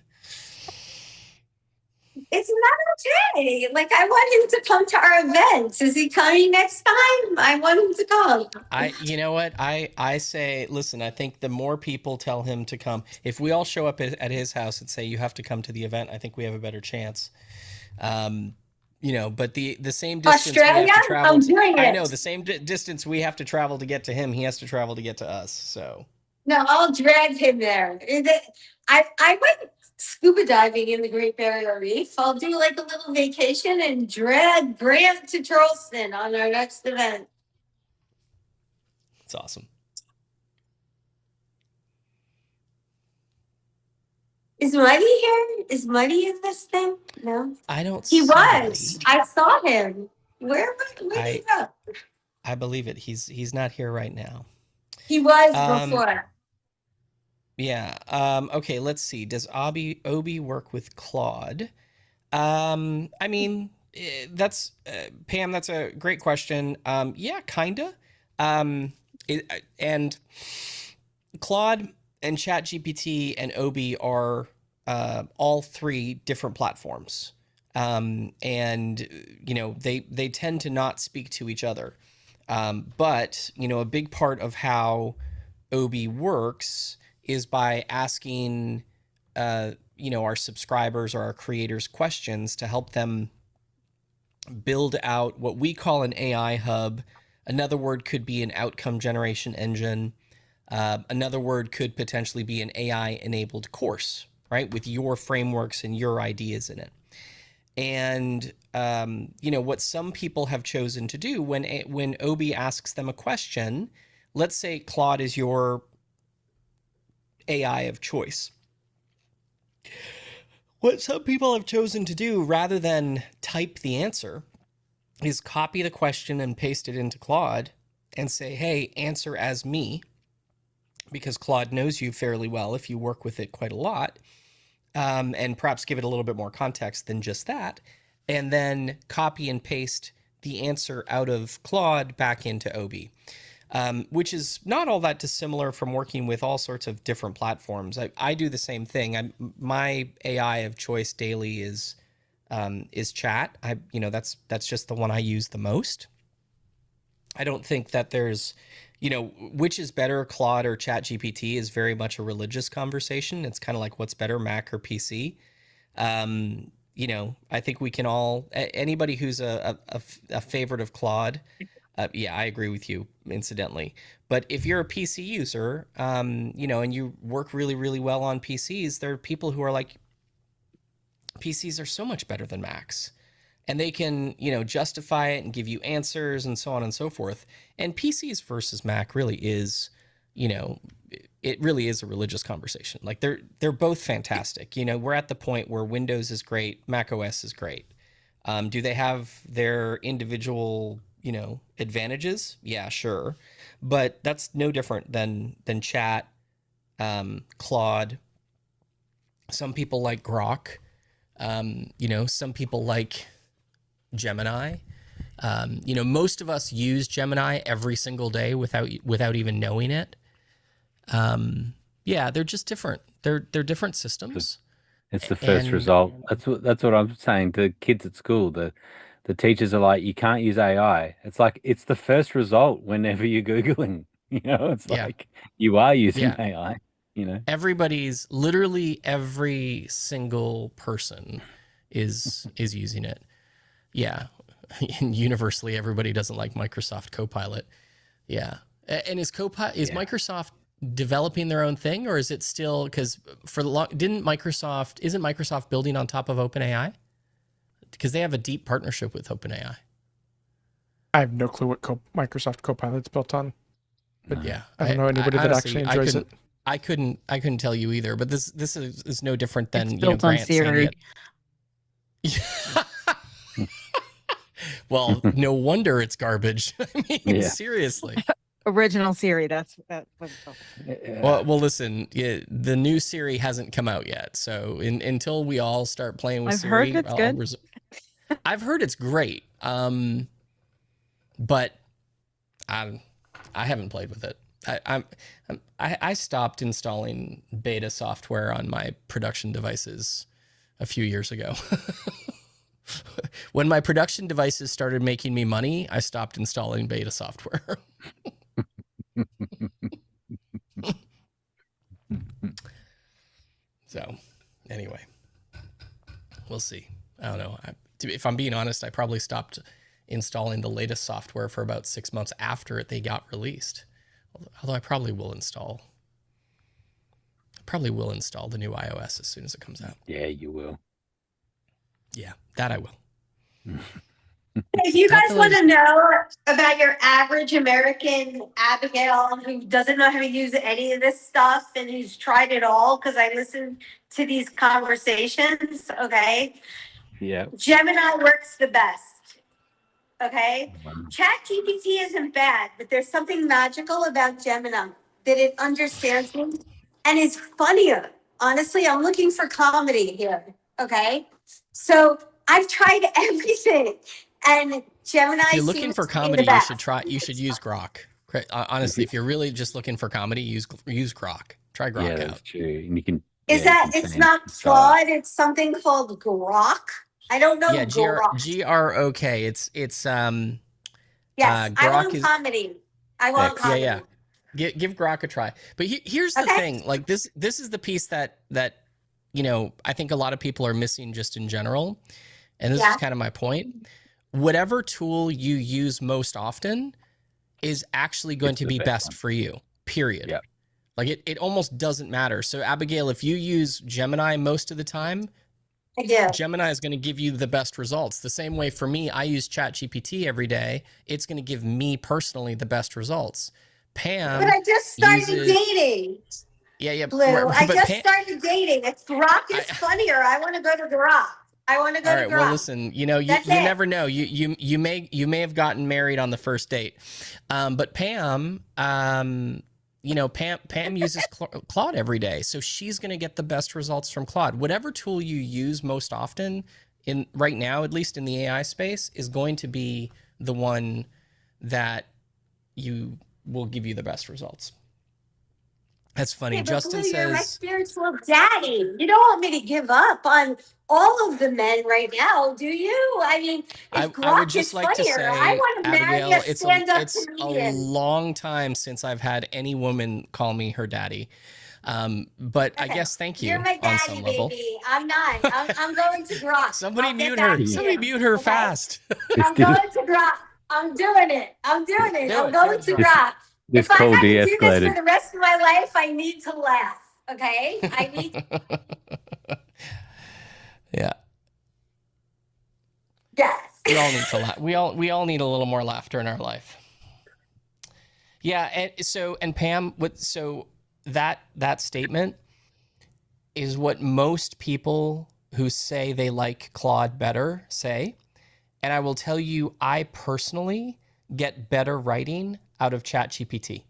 It's not okay. Like, I want him to come to our events. Is he coming next time? I want him to come. You know what? I say, listen, I think the more people tell him to come, if we all show up at his house and say, you have to come to the event, I think we have a better chance. But the same distance Australia? we have to travel. I'm doing it. I know the same distance we have to travel to get to him, he has to travel to get to us. So No, I'll drag him there. I went scuba diving in the Great Barrier Reef. I'll do like a little vacation and drag Grant to Charleston on our next event. it's awesome. Is Muddy here? Is Muddy in this thing? No. I don't He see was. Muddy. I saw him. Where did he go? I believe it. He's not here right now. He was before. Yeah. Okay, let's see. Does Obi work with Claude? I mean, that's Pam, that's a great question. Yeah, kinda. And Claude and ChatGPT and Obi are all 3 different platforms. And they tend to not speak to each other. But a big part of how Obi works is by asking our subscribers or our creators questions to help them build out what we call an AI hub. Another word could be an outcome generation engine. Another word could potentially be an AI-enabled course, right, with your frameworks and your ideas in it. And what some people have chosen to do when Obi asks them a question, let's say Claude is your AI of choice. What some people have chosen to do, rather than type the answer, is copy the question and paste it into Claude and say, hey, answer as me, because Claude knows you fairly well if you work with it quite a lot, and perhaps give it a little bit more context than just that, and then copy and paste the answer out of Claude back into Obi. Which is not all that dissimilar from working with all sorts of different platforms. I do the same thing. My AI of choice daily is chat. That's just the one I use the most. I don't think that there's, which is better, Claude or ChatGPT, is very much a religious conversation. It's kind of like what's better, Mac or PC. I think we can all, anybody who's a favorite of Claude. Yeah, I agree with you, incidentally. But if you're a PC user, and you work really, really well on PCs, there are people who are like, PCs are so much better than Macs. And they can, justify it and give you answers and so on and so forth. And PCs versus Mac really is, it really is a religious conversation. Like they're both fantastic. We're at the point where Windows is great, Mac OS is great. Do they have their individual advantages? Yeah, sure. But that's no different than Chat, Claude. Some people like Grok. Some people like Gemini. Most of us use Gemini every single day without even knowing it. They're just different. They're different systems. It's the first result. That's what I'm saying to kids at school. The teachers are like, you can't use AI. It's like it's the first result whenever you're Googling. It's like you are using AI. Literally every single person is using it. Yeah. And universally, everybody doesn't like Microsoft Copilot. Yeah. And is Microsoft developing their own thing, or is it still, because isn't Microsoft building on top of OpenAI? Because they have a deep partnership with OpenAI. I have no clue what Microsoft Copilot's built on. But yeah, I don't know anybody that actually enjoys it. I couldn't tell you either. But this is no different than It's built on Grant Siri. saying it. Well, no wonder it's garbage. I mean, seriously. Original Siri. That's that. Well, listen. The new Siri hasn't come out yet, so until we all start playing with Siri, I've heard it's good. I've heard it's great. But I haven't played with it. I stopped installing beta software on my production devices a few years ago. When my production devices started making me money, I stopped installing beta software. So, anyway, we'll see. I don't know. If I'm being honest, I probably stopped installing the latest software for about 6 months after they got released. Although I probably will install the new iOS as soon as it comes out. Yeah, you will. Yeah, that I will. If you guys want to know about your average American Abigail who doesn't know how to use any of this stuff and who's tried it all, because I listen to these conversations, okay? Yeah. Gemini works the best. Okay? ChatGPT isn't bad, but there's something magical about Gemini that it understands me and is funnier. Honestly, I'm looking for comedy here. Okay? So I've tried everything, and Gemini. If you're looking for comedy, you should use Grok. Honestly, if you're really just looking for comedy, use Grok. Try Grok out. That's true. And you can. It's not Claude. It's something called Grok. I don't know. Yeah, Grok. It's yes. Grok I want comedy. I want comedy. Yeah. Give Grok a try. But here's the thing. Like this is the piece that I think a lot of people are missing just in general. And this is kind of my point. Whatever tool you use most often is actually going to be best for you. Period. Yep. Like it almost doesn't matter. So Abigail, if you use Gemini most of the time, Gemini is going to give you the best results. The same way for me, I use ChatGPT every day. It's going to give me personally the best results. Pam, but I just started dating. Yeah. Blue. I just started dating. Grok is funnier. I want to go to Grok. I want to go to Grok. Well, listen. You never know. You may have gotten married on the first date, but Pam. Pam uses Claude every day, so she's going to get the best results from Claude. Whatever tool you use most often, right now, at least in the AI space, is going to be the one that will give you the best results. That's funny. Yeah, Justin says, "You're my spiritual daddy. You don't want me to give up on all of the men right now, do you? I mean, I would just like to say, I want to marry Abigail, a stand-up it's comedian. a long time since I've had any woman call me her daddy. But I guess thank you. You're my daddy, on some level. baby. I'm not. I'm going to Grok. Somebody mute her. Somebody mute her fast. I'm going to Grok. I'm doing it. I'm going to Grok. This if I call have to do this de-escalated. for the rest of my life, I need to laugh. Okay? I need. Yeah. Yes. We all need to laugh. We all need a little more laughter in our life. Yeah, and Pam, that statement is what most people who say they like Claude better say. And I will tell you, I personally get better writing out of ChatGPT.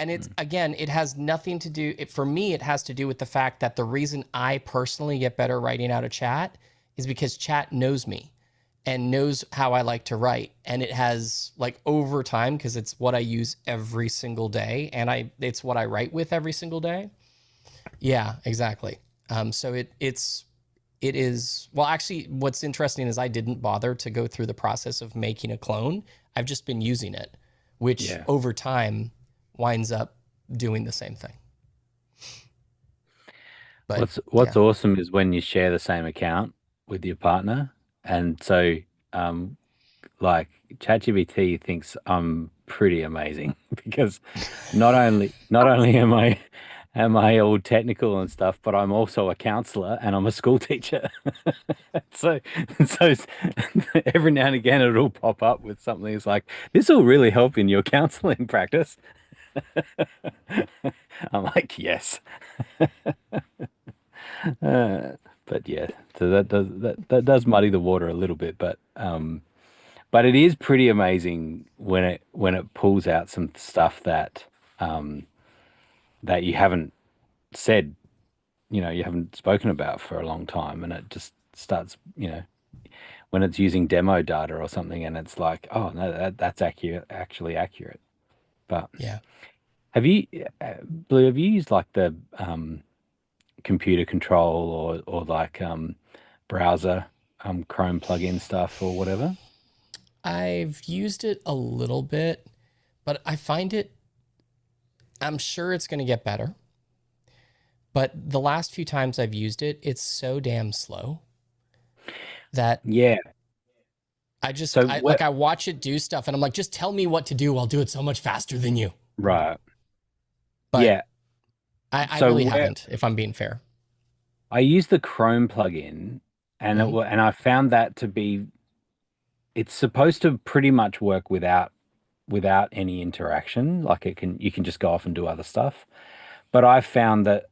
And it's again, it has nothing to do. For me, it has to do with the fact that the reason I personally get better writing out a chat is because chat knows me and knows how I like to write, and it has like over time, because it's what I use every single day, and it's what I write with every single day. Yeah, exactly. So it is well. Actually, what's interesting is I didn't bother to go through the process of making a clone. I've just been using it, which over time winds up doing the same thing. But What's awesome is when you share the same account with your partner, and so like ChatGPT thinks I'm pretty amazing because not only am I all technical and stuff, but I'm also a counselor and I'm a school teacher. so so every now and again it'll pop up with something that's like, this will really help in your counseling practice. I'm like, yes. But yeah, so that does muddy the water a little bit, but it is pretty amazing when it pulls out some stuff that that you haven't said, you haven't spoken about for a long time, and it just starts, when it's using demo data or something, and it's like, oh no, that's actually accurate. But yeah, have you, Blue? Have you used like the computer control or like browser Chrome plugin stuff or whatever? I've used it a little bit, but I find I'm sure it's going to get better. But the last few times I've used it, it's so damn slow that I watch it do stuff and I'm like, just tell me what to do. I'll do it so much faster than you. Right. But I really haven't, if I'm being fair. I use the Chrome plugin, and and I found that to be, it's supposed to pretty much work without any interaction. Like you can just go off and do other stuff. But I found that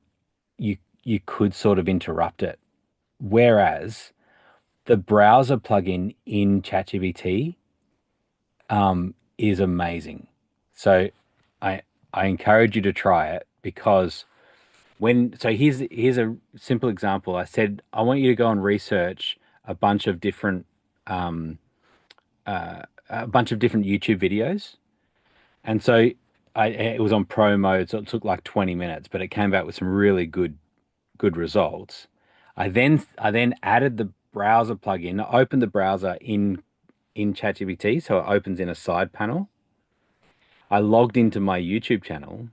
you could sort of interrupt it. Whereas the browser plugin in ChatGPT is amazing. So I encourage you to try it, because here's a simple example. I said, I want you to go and research a bunch of different YouTube videos. And so it was on pro mode, so it took like 20 minutes, but it came back with some really good results. I then added the browser plugin, opened the browser in ChatGPT, so it opens in a side panel. I logged into my YouTube channel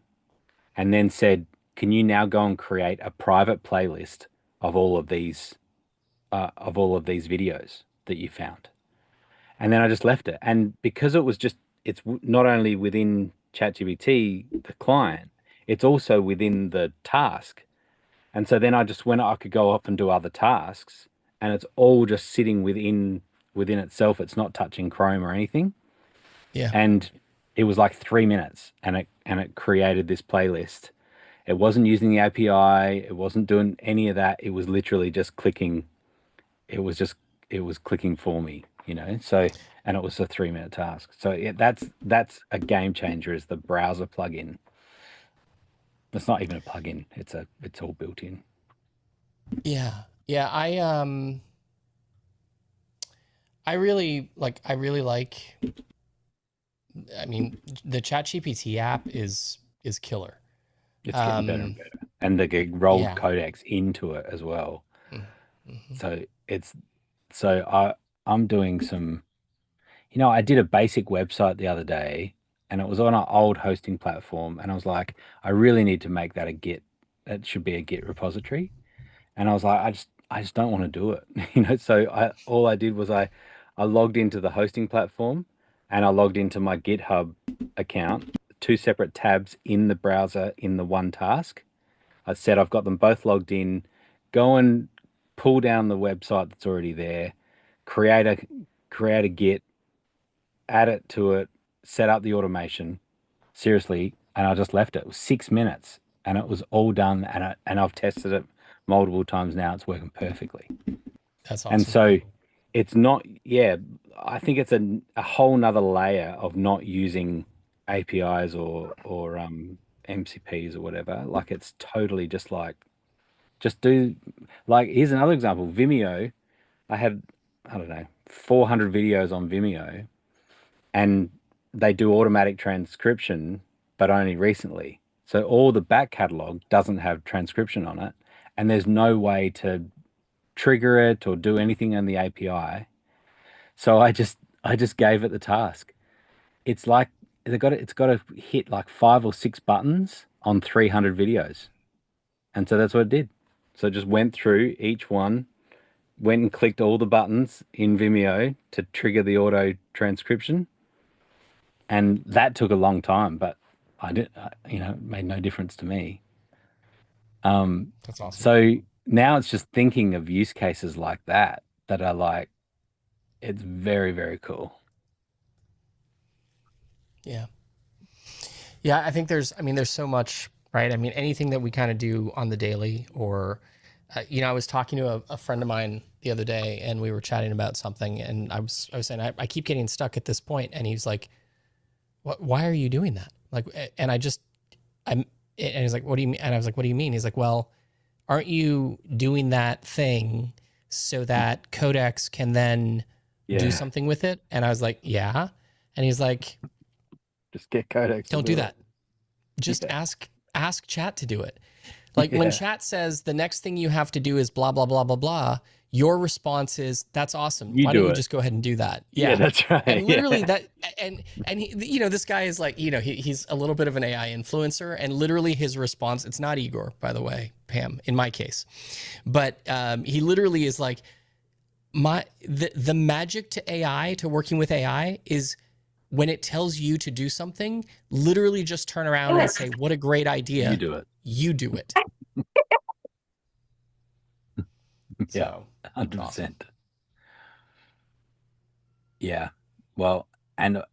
and then said, can you now go and create a private playlist of all of these videos that you found? And then I just left it. And because it's not only within ChatGPT, the client, it's also within the task. And so then I could go off and do other tasks, and it's all just sitting within itself. It's not touching Chrome or anything. Yeah. And it was like 3 minutes, and it created this playlist. It wasn't using the API. It wasn't doing any of that. It was literally just clicking. It was clicking for me, So, and it was a 3-minute task. So that's a game changer, is the browser plugin. It's not even a plugin. It's all built in. Yeah. Yeah. I really like, I mean, the ChatGPT app is killer. It's getting better and better. And they rolled codecs into it as well. Mm-hmm. So I'm doing some, I did a basic website the other day, and it was on an old hosting platform, and I was like, I really need to make that that should be a Git repository. And I was like, I just don't want to do it. So all I did was I logged into the hosting platform, and I logged into my GitHub account, 2 separate tabs in the browser in the one task. I said, I've got them both logged in. Go and pull down the website that's already there, create a Git, add it to it, set up the automation. Seriously, and I just left it. It was 6 minutes, and it was all done. And I've tested it multiple times now. It's working perfectly. That's awesome. And so it's not, I think it's a whole nother layer of not using APIs or MCPs or whatever. Like it's totally just like, just do, like, here's another example. Vimeo, I had, I don't know, 400 videos on Vimeo, and they do automatic transcription, but only recently. So all the back catalog doesn't have transcription on it, and there's no way to trigger it or do anything on the API. So I just gave it the task. It's like it's got to hit like 5 or 6 buttons on 300 videos. And so that's what it did. So it just went through each one, went and clicked all the buttons in Vimeo to trigger the auto transcription. And that took a long time, but it made no difference to me. That's awesome. So now it's just thinking of use cases like that are like, it's very, very cool. Yeah. Yeah, I think there's so much, right? I mean, anything that we kind of do on the daily, or, I was talking to a friend of mine the other day, and we were chatting about something, and I was saying, I keep getting stuck at this point, and he's like, why are you doing that? Like, and and he's like, what do you mean? And I was like, what do you mean? He's like, well, aren't you doing that thing so that Codex can then do something with it? And I was like, yeah. And he's like, just get Codex. Don't do that. Just ask chat to do it. Like when chat says the next thing you have to do is blah, blah, blah, blah, blah, your response is, that's awesome. Why don't you just go ahead and do that? Yeah, that's right. And literally and he, this guy is like, he's a little bit of an AI influencer, and literally his response, it's not Igor, by the way, Pam, in my case, but he literally is like, the magic to AI, to working with AI, is when it tells you to do something, literally just turn around and say, what a great idea. You do it. You do it. Yeah, 100%. Awesome. Yeah. Well, and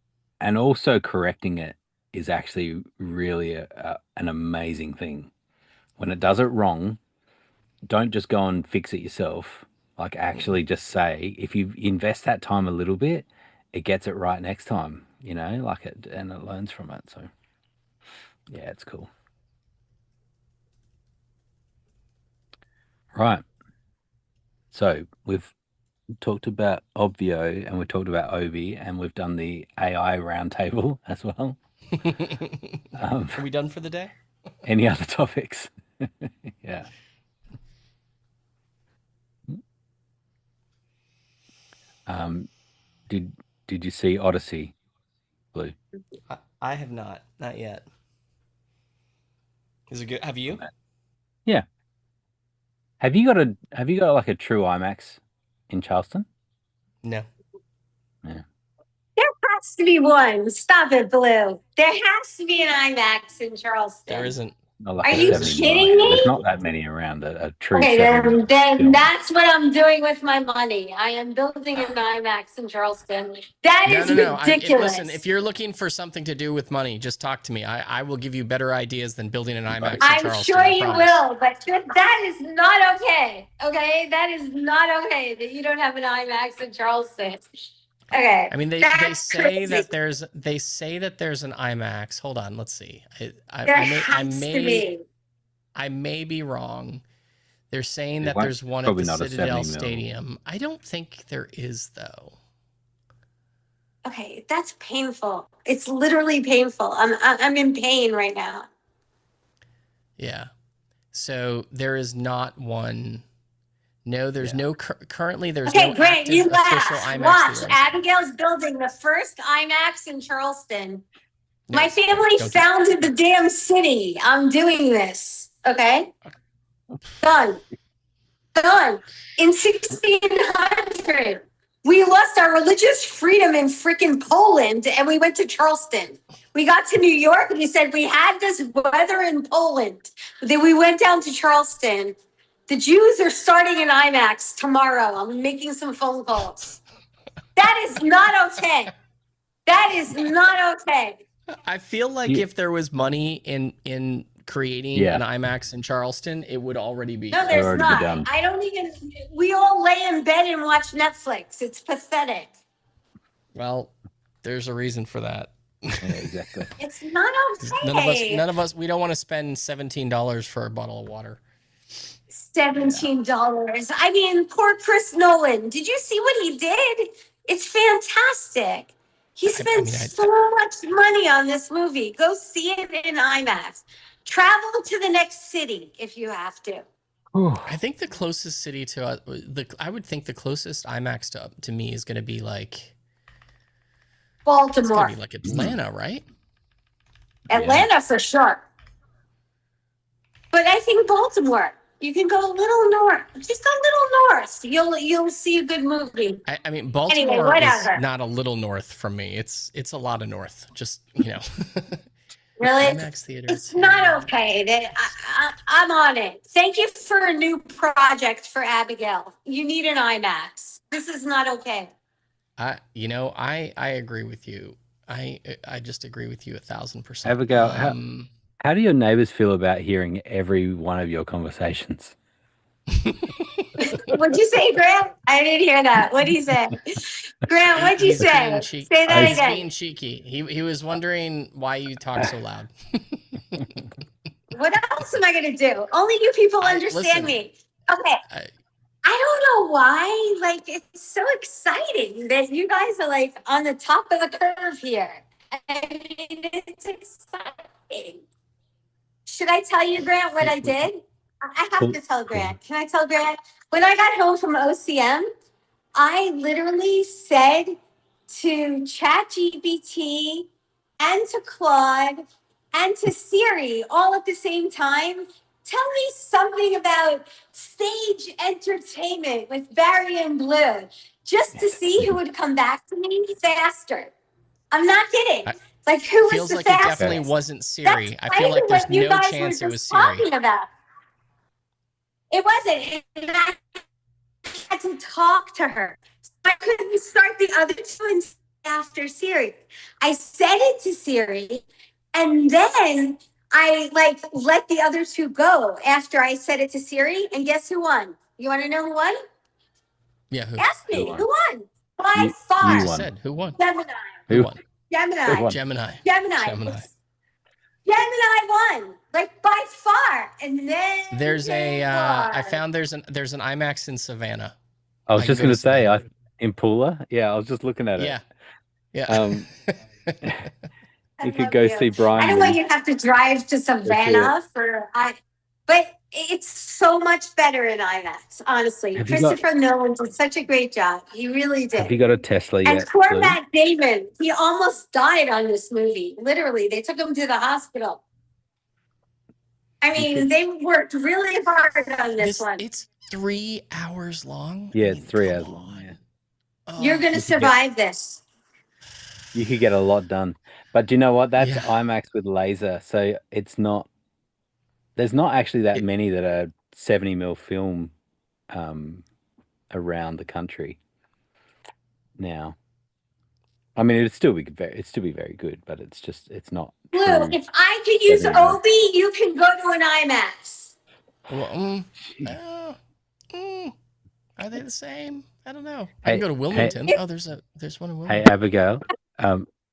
also correcting it is actually really an amazing thing. When it does it wrong, don't just go and fix it yourself. Like actually just say, if you invest that time a little bit, it gets it right next time, like it, and it learns from it. So yeah, it's cool. Right. So we've talked about Obvio, and we've talked about Obi, and we've done the AI roundtable as well. Are we done for the day? Any other topics? Yeah. Did you see Odyssey, Blue? I have not yet. Is it good? Have you? Yeah. Have you got like a true IMAX in Charleston? No. Yeah. There has to be one. Stop it, Blue. There has to be an IMAX in Charleston. There isn't. Are you kidding me? There's not that many around a true. Okay, then that's what I'm doing with my money. I am building an IMAX in Charleston. That is ridiculous. Listen, if you're looking for something to do with money, just talk to me. I will give you better ideas than building an IMAX in Charleston. I'm sure you will, but that is not okay. Okay, that is not okay that you don't have an IMAX in Charleston. Okay. I mean, they say that there's an IMAX. Hold on, let's see. I may be wrong. They're saying that there's one at the Citadel Stadium. I don't think there is, though. Okay, that's painful. It's literally painful. I'm in pain right now. Yeah. So there is not one. No, there's no currently. There's no Grant, you official laugh. IMAX. Watch, Abigail's building the first IMAX in Charleston. No, my family founded the damn city. I'm doing this. Okay, done. In 1600, we lost our religious freedom in freaking Poland, and we went to Charleston. We got to New York, and we said we had this weather in Poland. Then we went down to Charleston. The Jews are starting an IMAX tomorrow. I'm making some phone calls. That is not okay. That is not okay. I feel like if there was money in creating an IMAX in Charleston, it would already be. No, there's not. I don't even. We all lay in bed and watch Netflix. It's pathetic. Well, there's a reason for that. Yeah, exactly. It's not okay. None of us, we don't want to spend $17 for a bottle of water. $17. I mean, poor Chris Nolan. Did you see what he did? It's fantastic. He spent so much money on this movie. Go see it in IMAX. Travel to the next city if you have to. I think the closest city to I would think the closest IMAX to me is going to be like Baltimore. It's going to be like Atlanta, right? Atlanta for sure. But I think Baltimore. You can go a little north, just a little north. You'll see a good movie. I mean, Baltimore anyway, is not a little north from me. It's a lot of north. Just Really, IMAX theater. It's not okay. I'm on it. Thank you for a new project for Abigail. You need an IMAX. This is not okay. I agree with you. I just agree with you 1,000%. Abigail, how do your neighbors feel about hearing every one of your conversations? What'd you say, Grant? I didn't hear that. What'd he say? Grant, what'd you say? Say that He's again. being cheeky. He was wondering why you talk so loud. What else am I going to do? Only you people understand me. Okay. I don't know why. Like, it's so exciting that you guys are like on the top of the curve here. I mean, it's exciting. Should I tell you, Grant, what I did? I have to tell Grant. Can I tell Grant? When I got home from OCM, I literally said to ChatGPT and to Claude and to Siri all at the same time, tell me something about stage entertainment with Barry and Blue, just to see who would come back to me faster. I'm not kidding. Like, who was feels the like fastest? It definitely wasn't Siri. That's I feel like there's no guys chance were it was just Siri. talking about. It wasn't. And I had to talk to her. I couldn't start the other two after Siri. I said it to Siri, and then I let the other two go after I said it to Siri. And guess who won? You want to know who won? Yeah, who? Ask me. Who won? By far. You said who won? Gemini. Who won? Gemini. Gemini. Gemini won, like by far. And then There's I found there's an IMAX in Savannah. I was just going to say, in Pula. Yeah, I was just looking at it. Yeah. You could go see Brian. I don't want you to have to drive to Savannah but it's so much better in IMAX, honestly. Christopher Nolan did such a great job. He really did. Have you got a Tesla yet? And poor Matt Damon, he almost died on this movie. Literally, they took him to the hospital. I mean, they worked really hard on this one. It's 3 hours long. Yeah, it's 3 hours long. Yeah. You're going to survive this. You could get a lot done. But do you know what? That's IMAX with laser. So it's not. There's not actually that many that are 70mm film around the country now. I mean, it'd still be very good, but it's not. Blue, if I could use Obi, you can go to an IMAX. Well, are they the same? I don't know. I can go to Wilmington. There's one in Wilmington. Hey, Abigail,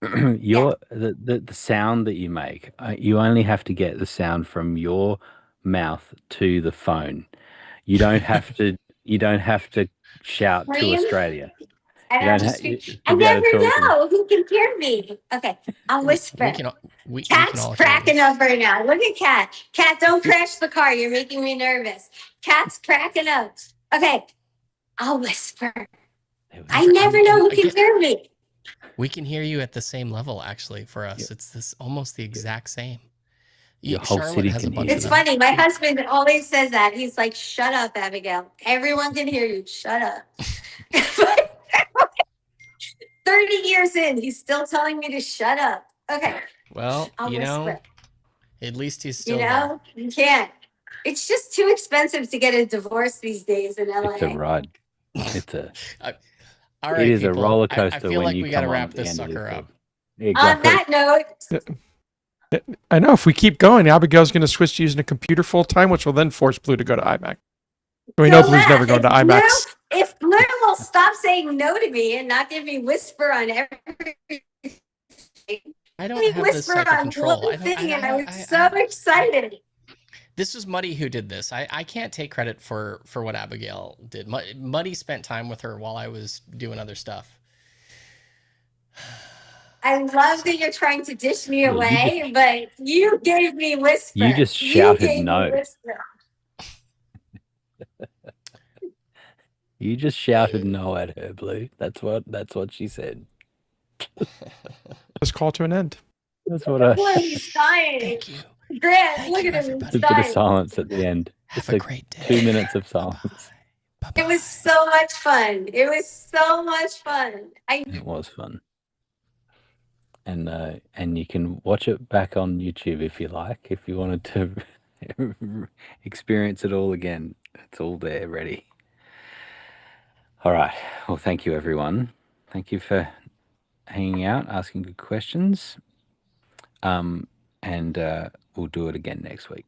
the sound that you make, you only have to get the sound from your mouth to the phone. You don't have to. You don't have to shout to Australia. I never know who can hear me. Okay, I'll whisper. Cat's cracking up right now. Look at Cat. Cat, don't crash the car. You're making me nervous. Cat's cracking up. Okay, I'll whisper. I never know who can hear me. We can hear you at the same level, actually, for us. It's almost the exact same. Your whole city can hear you. It's funny. My husband always says that. He's like, shut up, Abigail. Everyone can hear you. Shut up. 30 years in, he's still telling me to shut up. Okay. Well, at least he's still you can't. It's just too expensive to get a divorce these days in LA. It's a ride. It's a... All right, it is people, a roller coaster. I feel like we got to wrap this sucker up. On that note, I know if we keep going, Abigail's going to switch to using a computer full time, which will then force Blue to go to IMAX. We know Blue's never going to IMAX. If Blue will stop saying no to me and not give me whisper on everything, I don't me have this whisper type of on control. one I don't. thing, and I was so excited. This was Muddy who did this. I can't take credit for what Abigail did. Muddy spent time with her while I was doing other stuff. I love that you're trying to dish me Yeah, away, but you gave me whisper. You just You shouted gave me no. whisper. You just shouted no at her, Blue. That's what she said. Just call to an end. That's what I. Boy, he's dying. Thank you. Grant, Thank look you, at him. everybody. He's A bit of dying. silence at the end. Have Just a like great day. 2 minutes of silence. It was so much fun. It was so much fun. It was fun. And you can watch it back on YouTube if you like. If you wanted to experience it all again, it's all there, ready. All right. Well, thank you, everyone. Thank you for hanging out, asking good questions. And we'll do it again next week.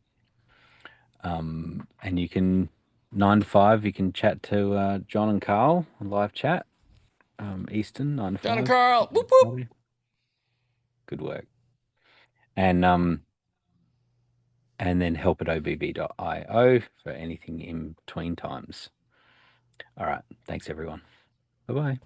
And you can 9 to 5. You can chat to John and Carl on live chat. Eastern 9 to 5. John and Carl. Whoop, whoop. Good work. And then help at obb.io for anything in between times. All right. Thanks, everyone. Bye-bye.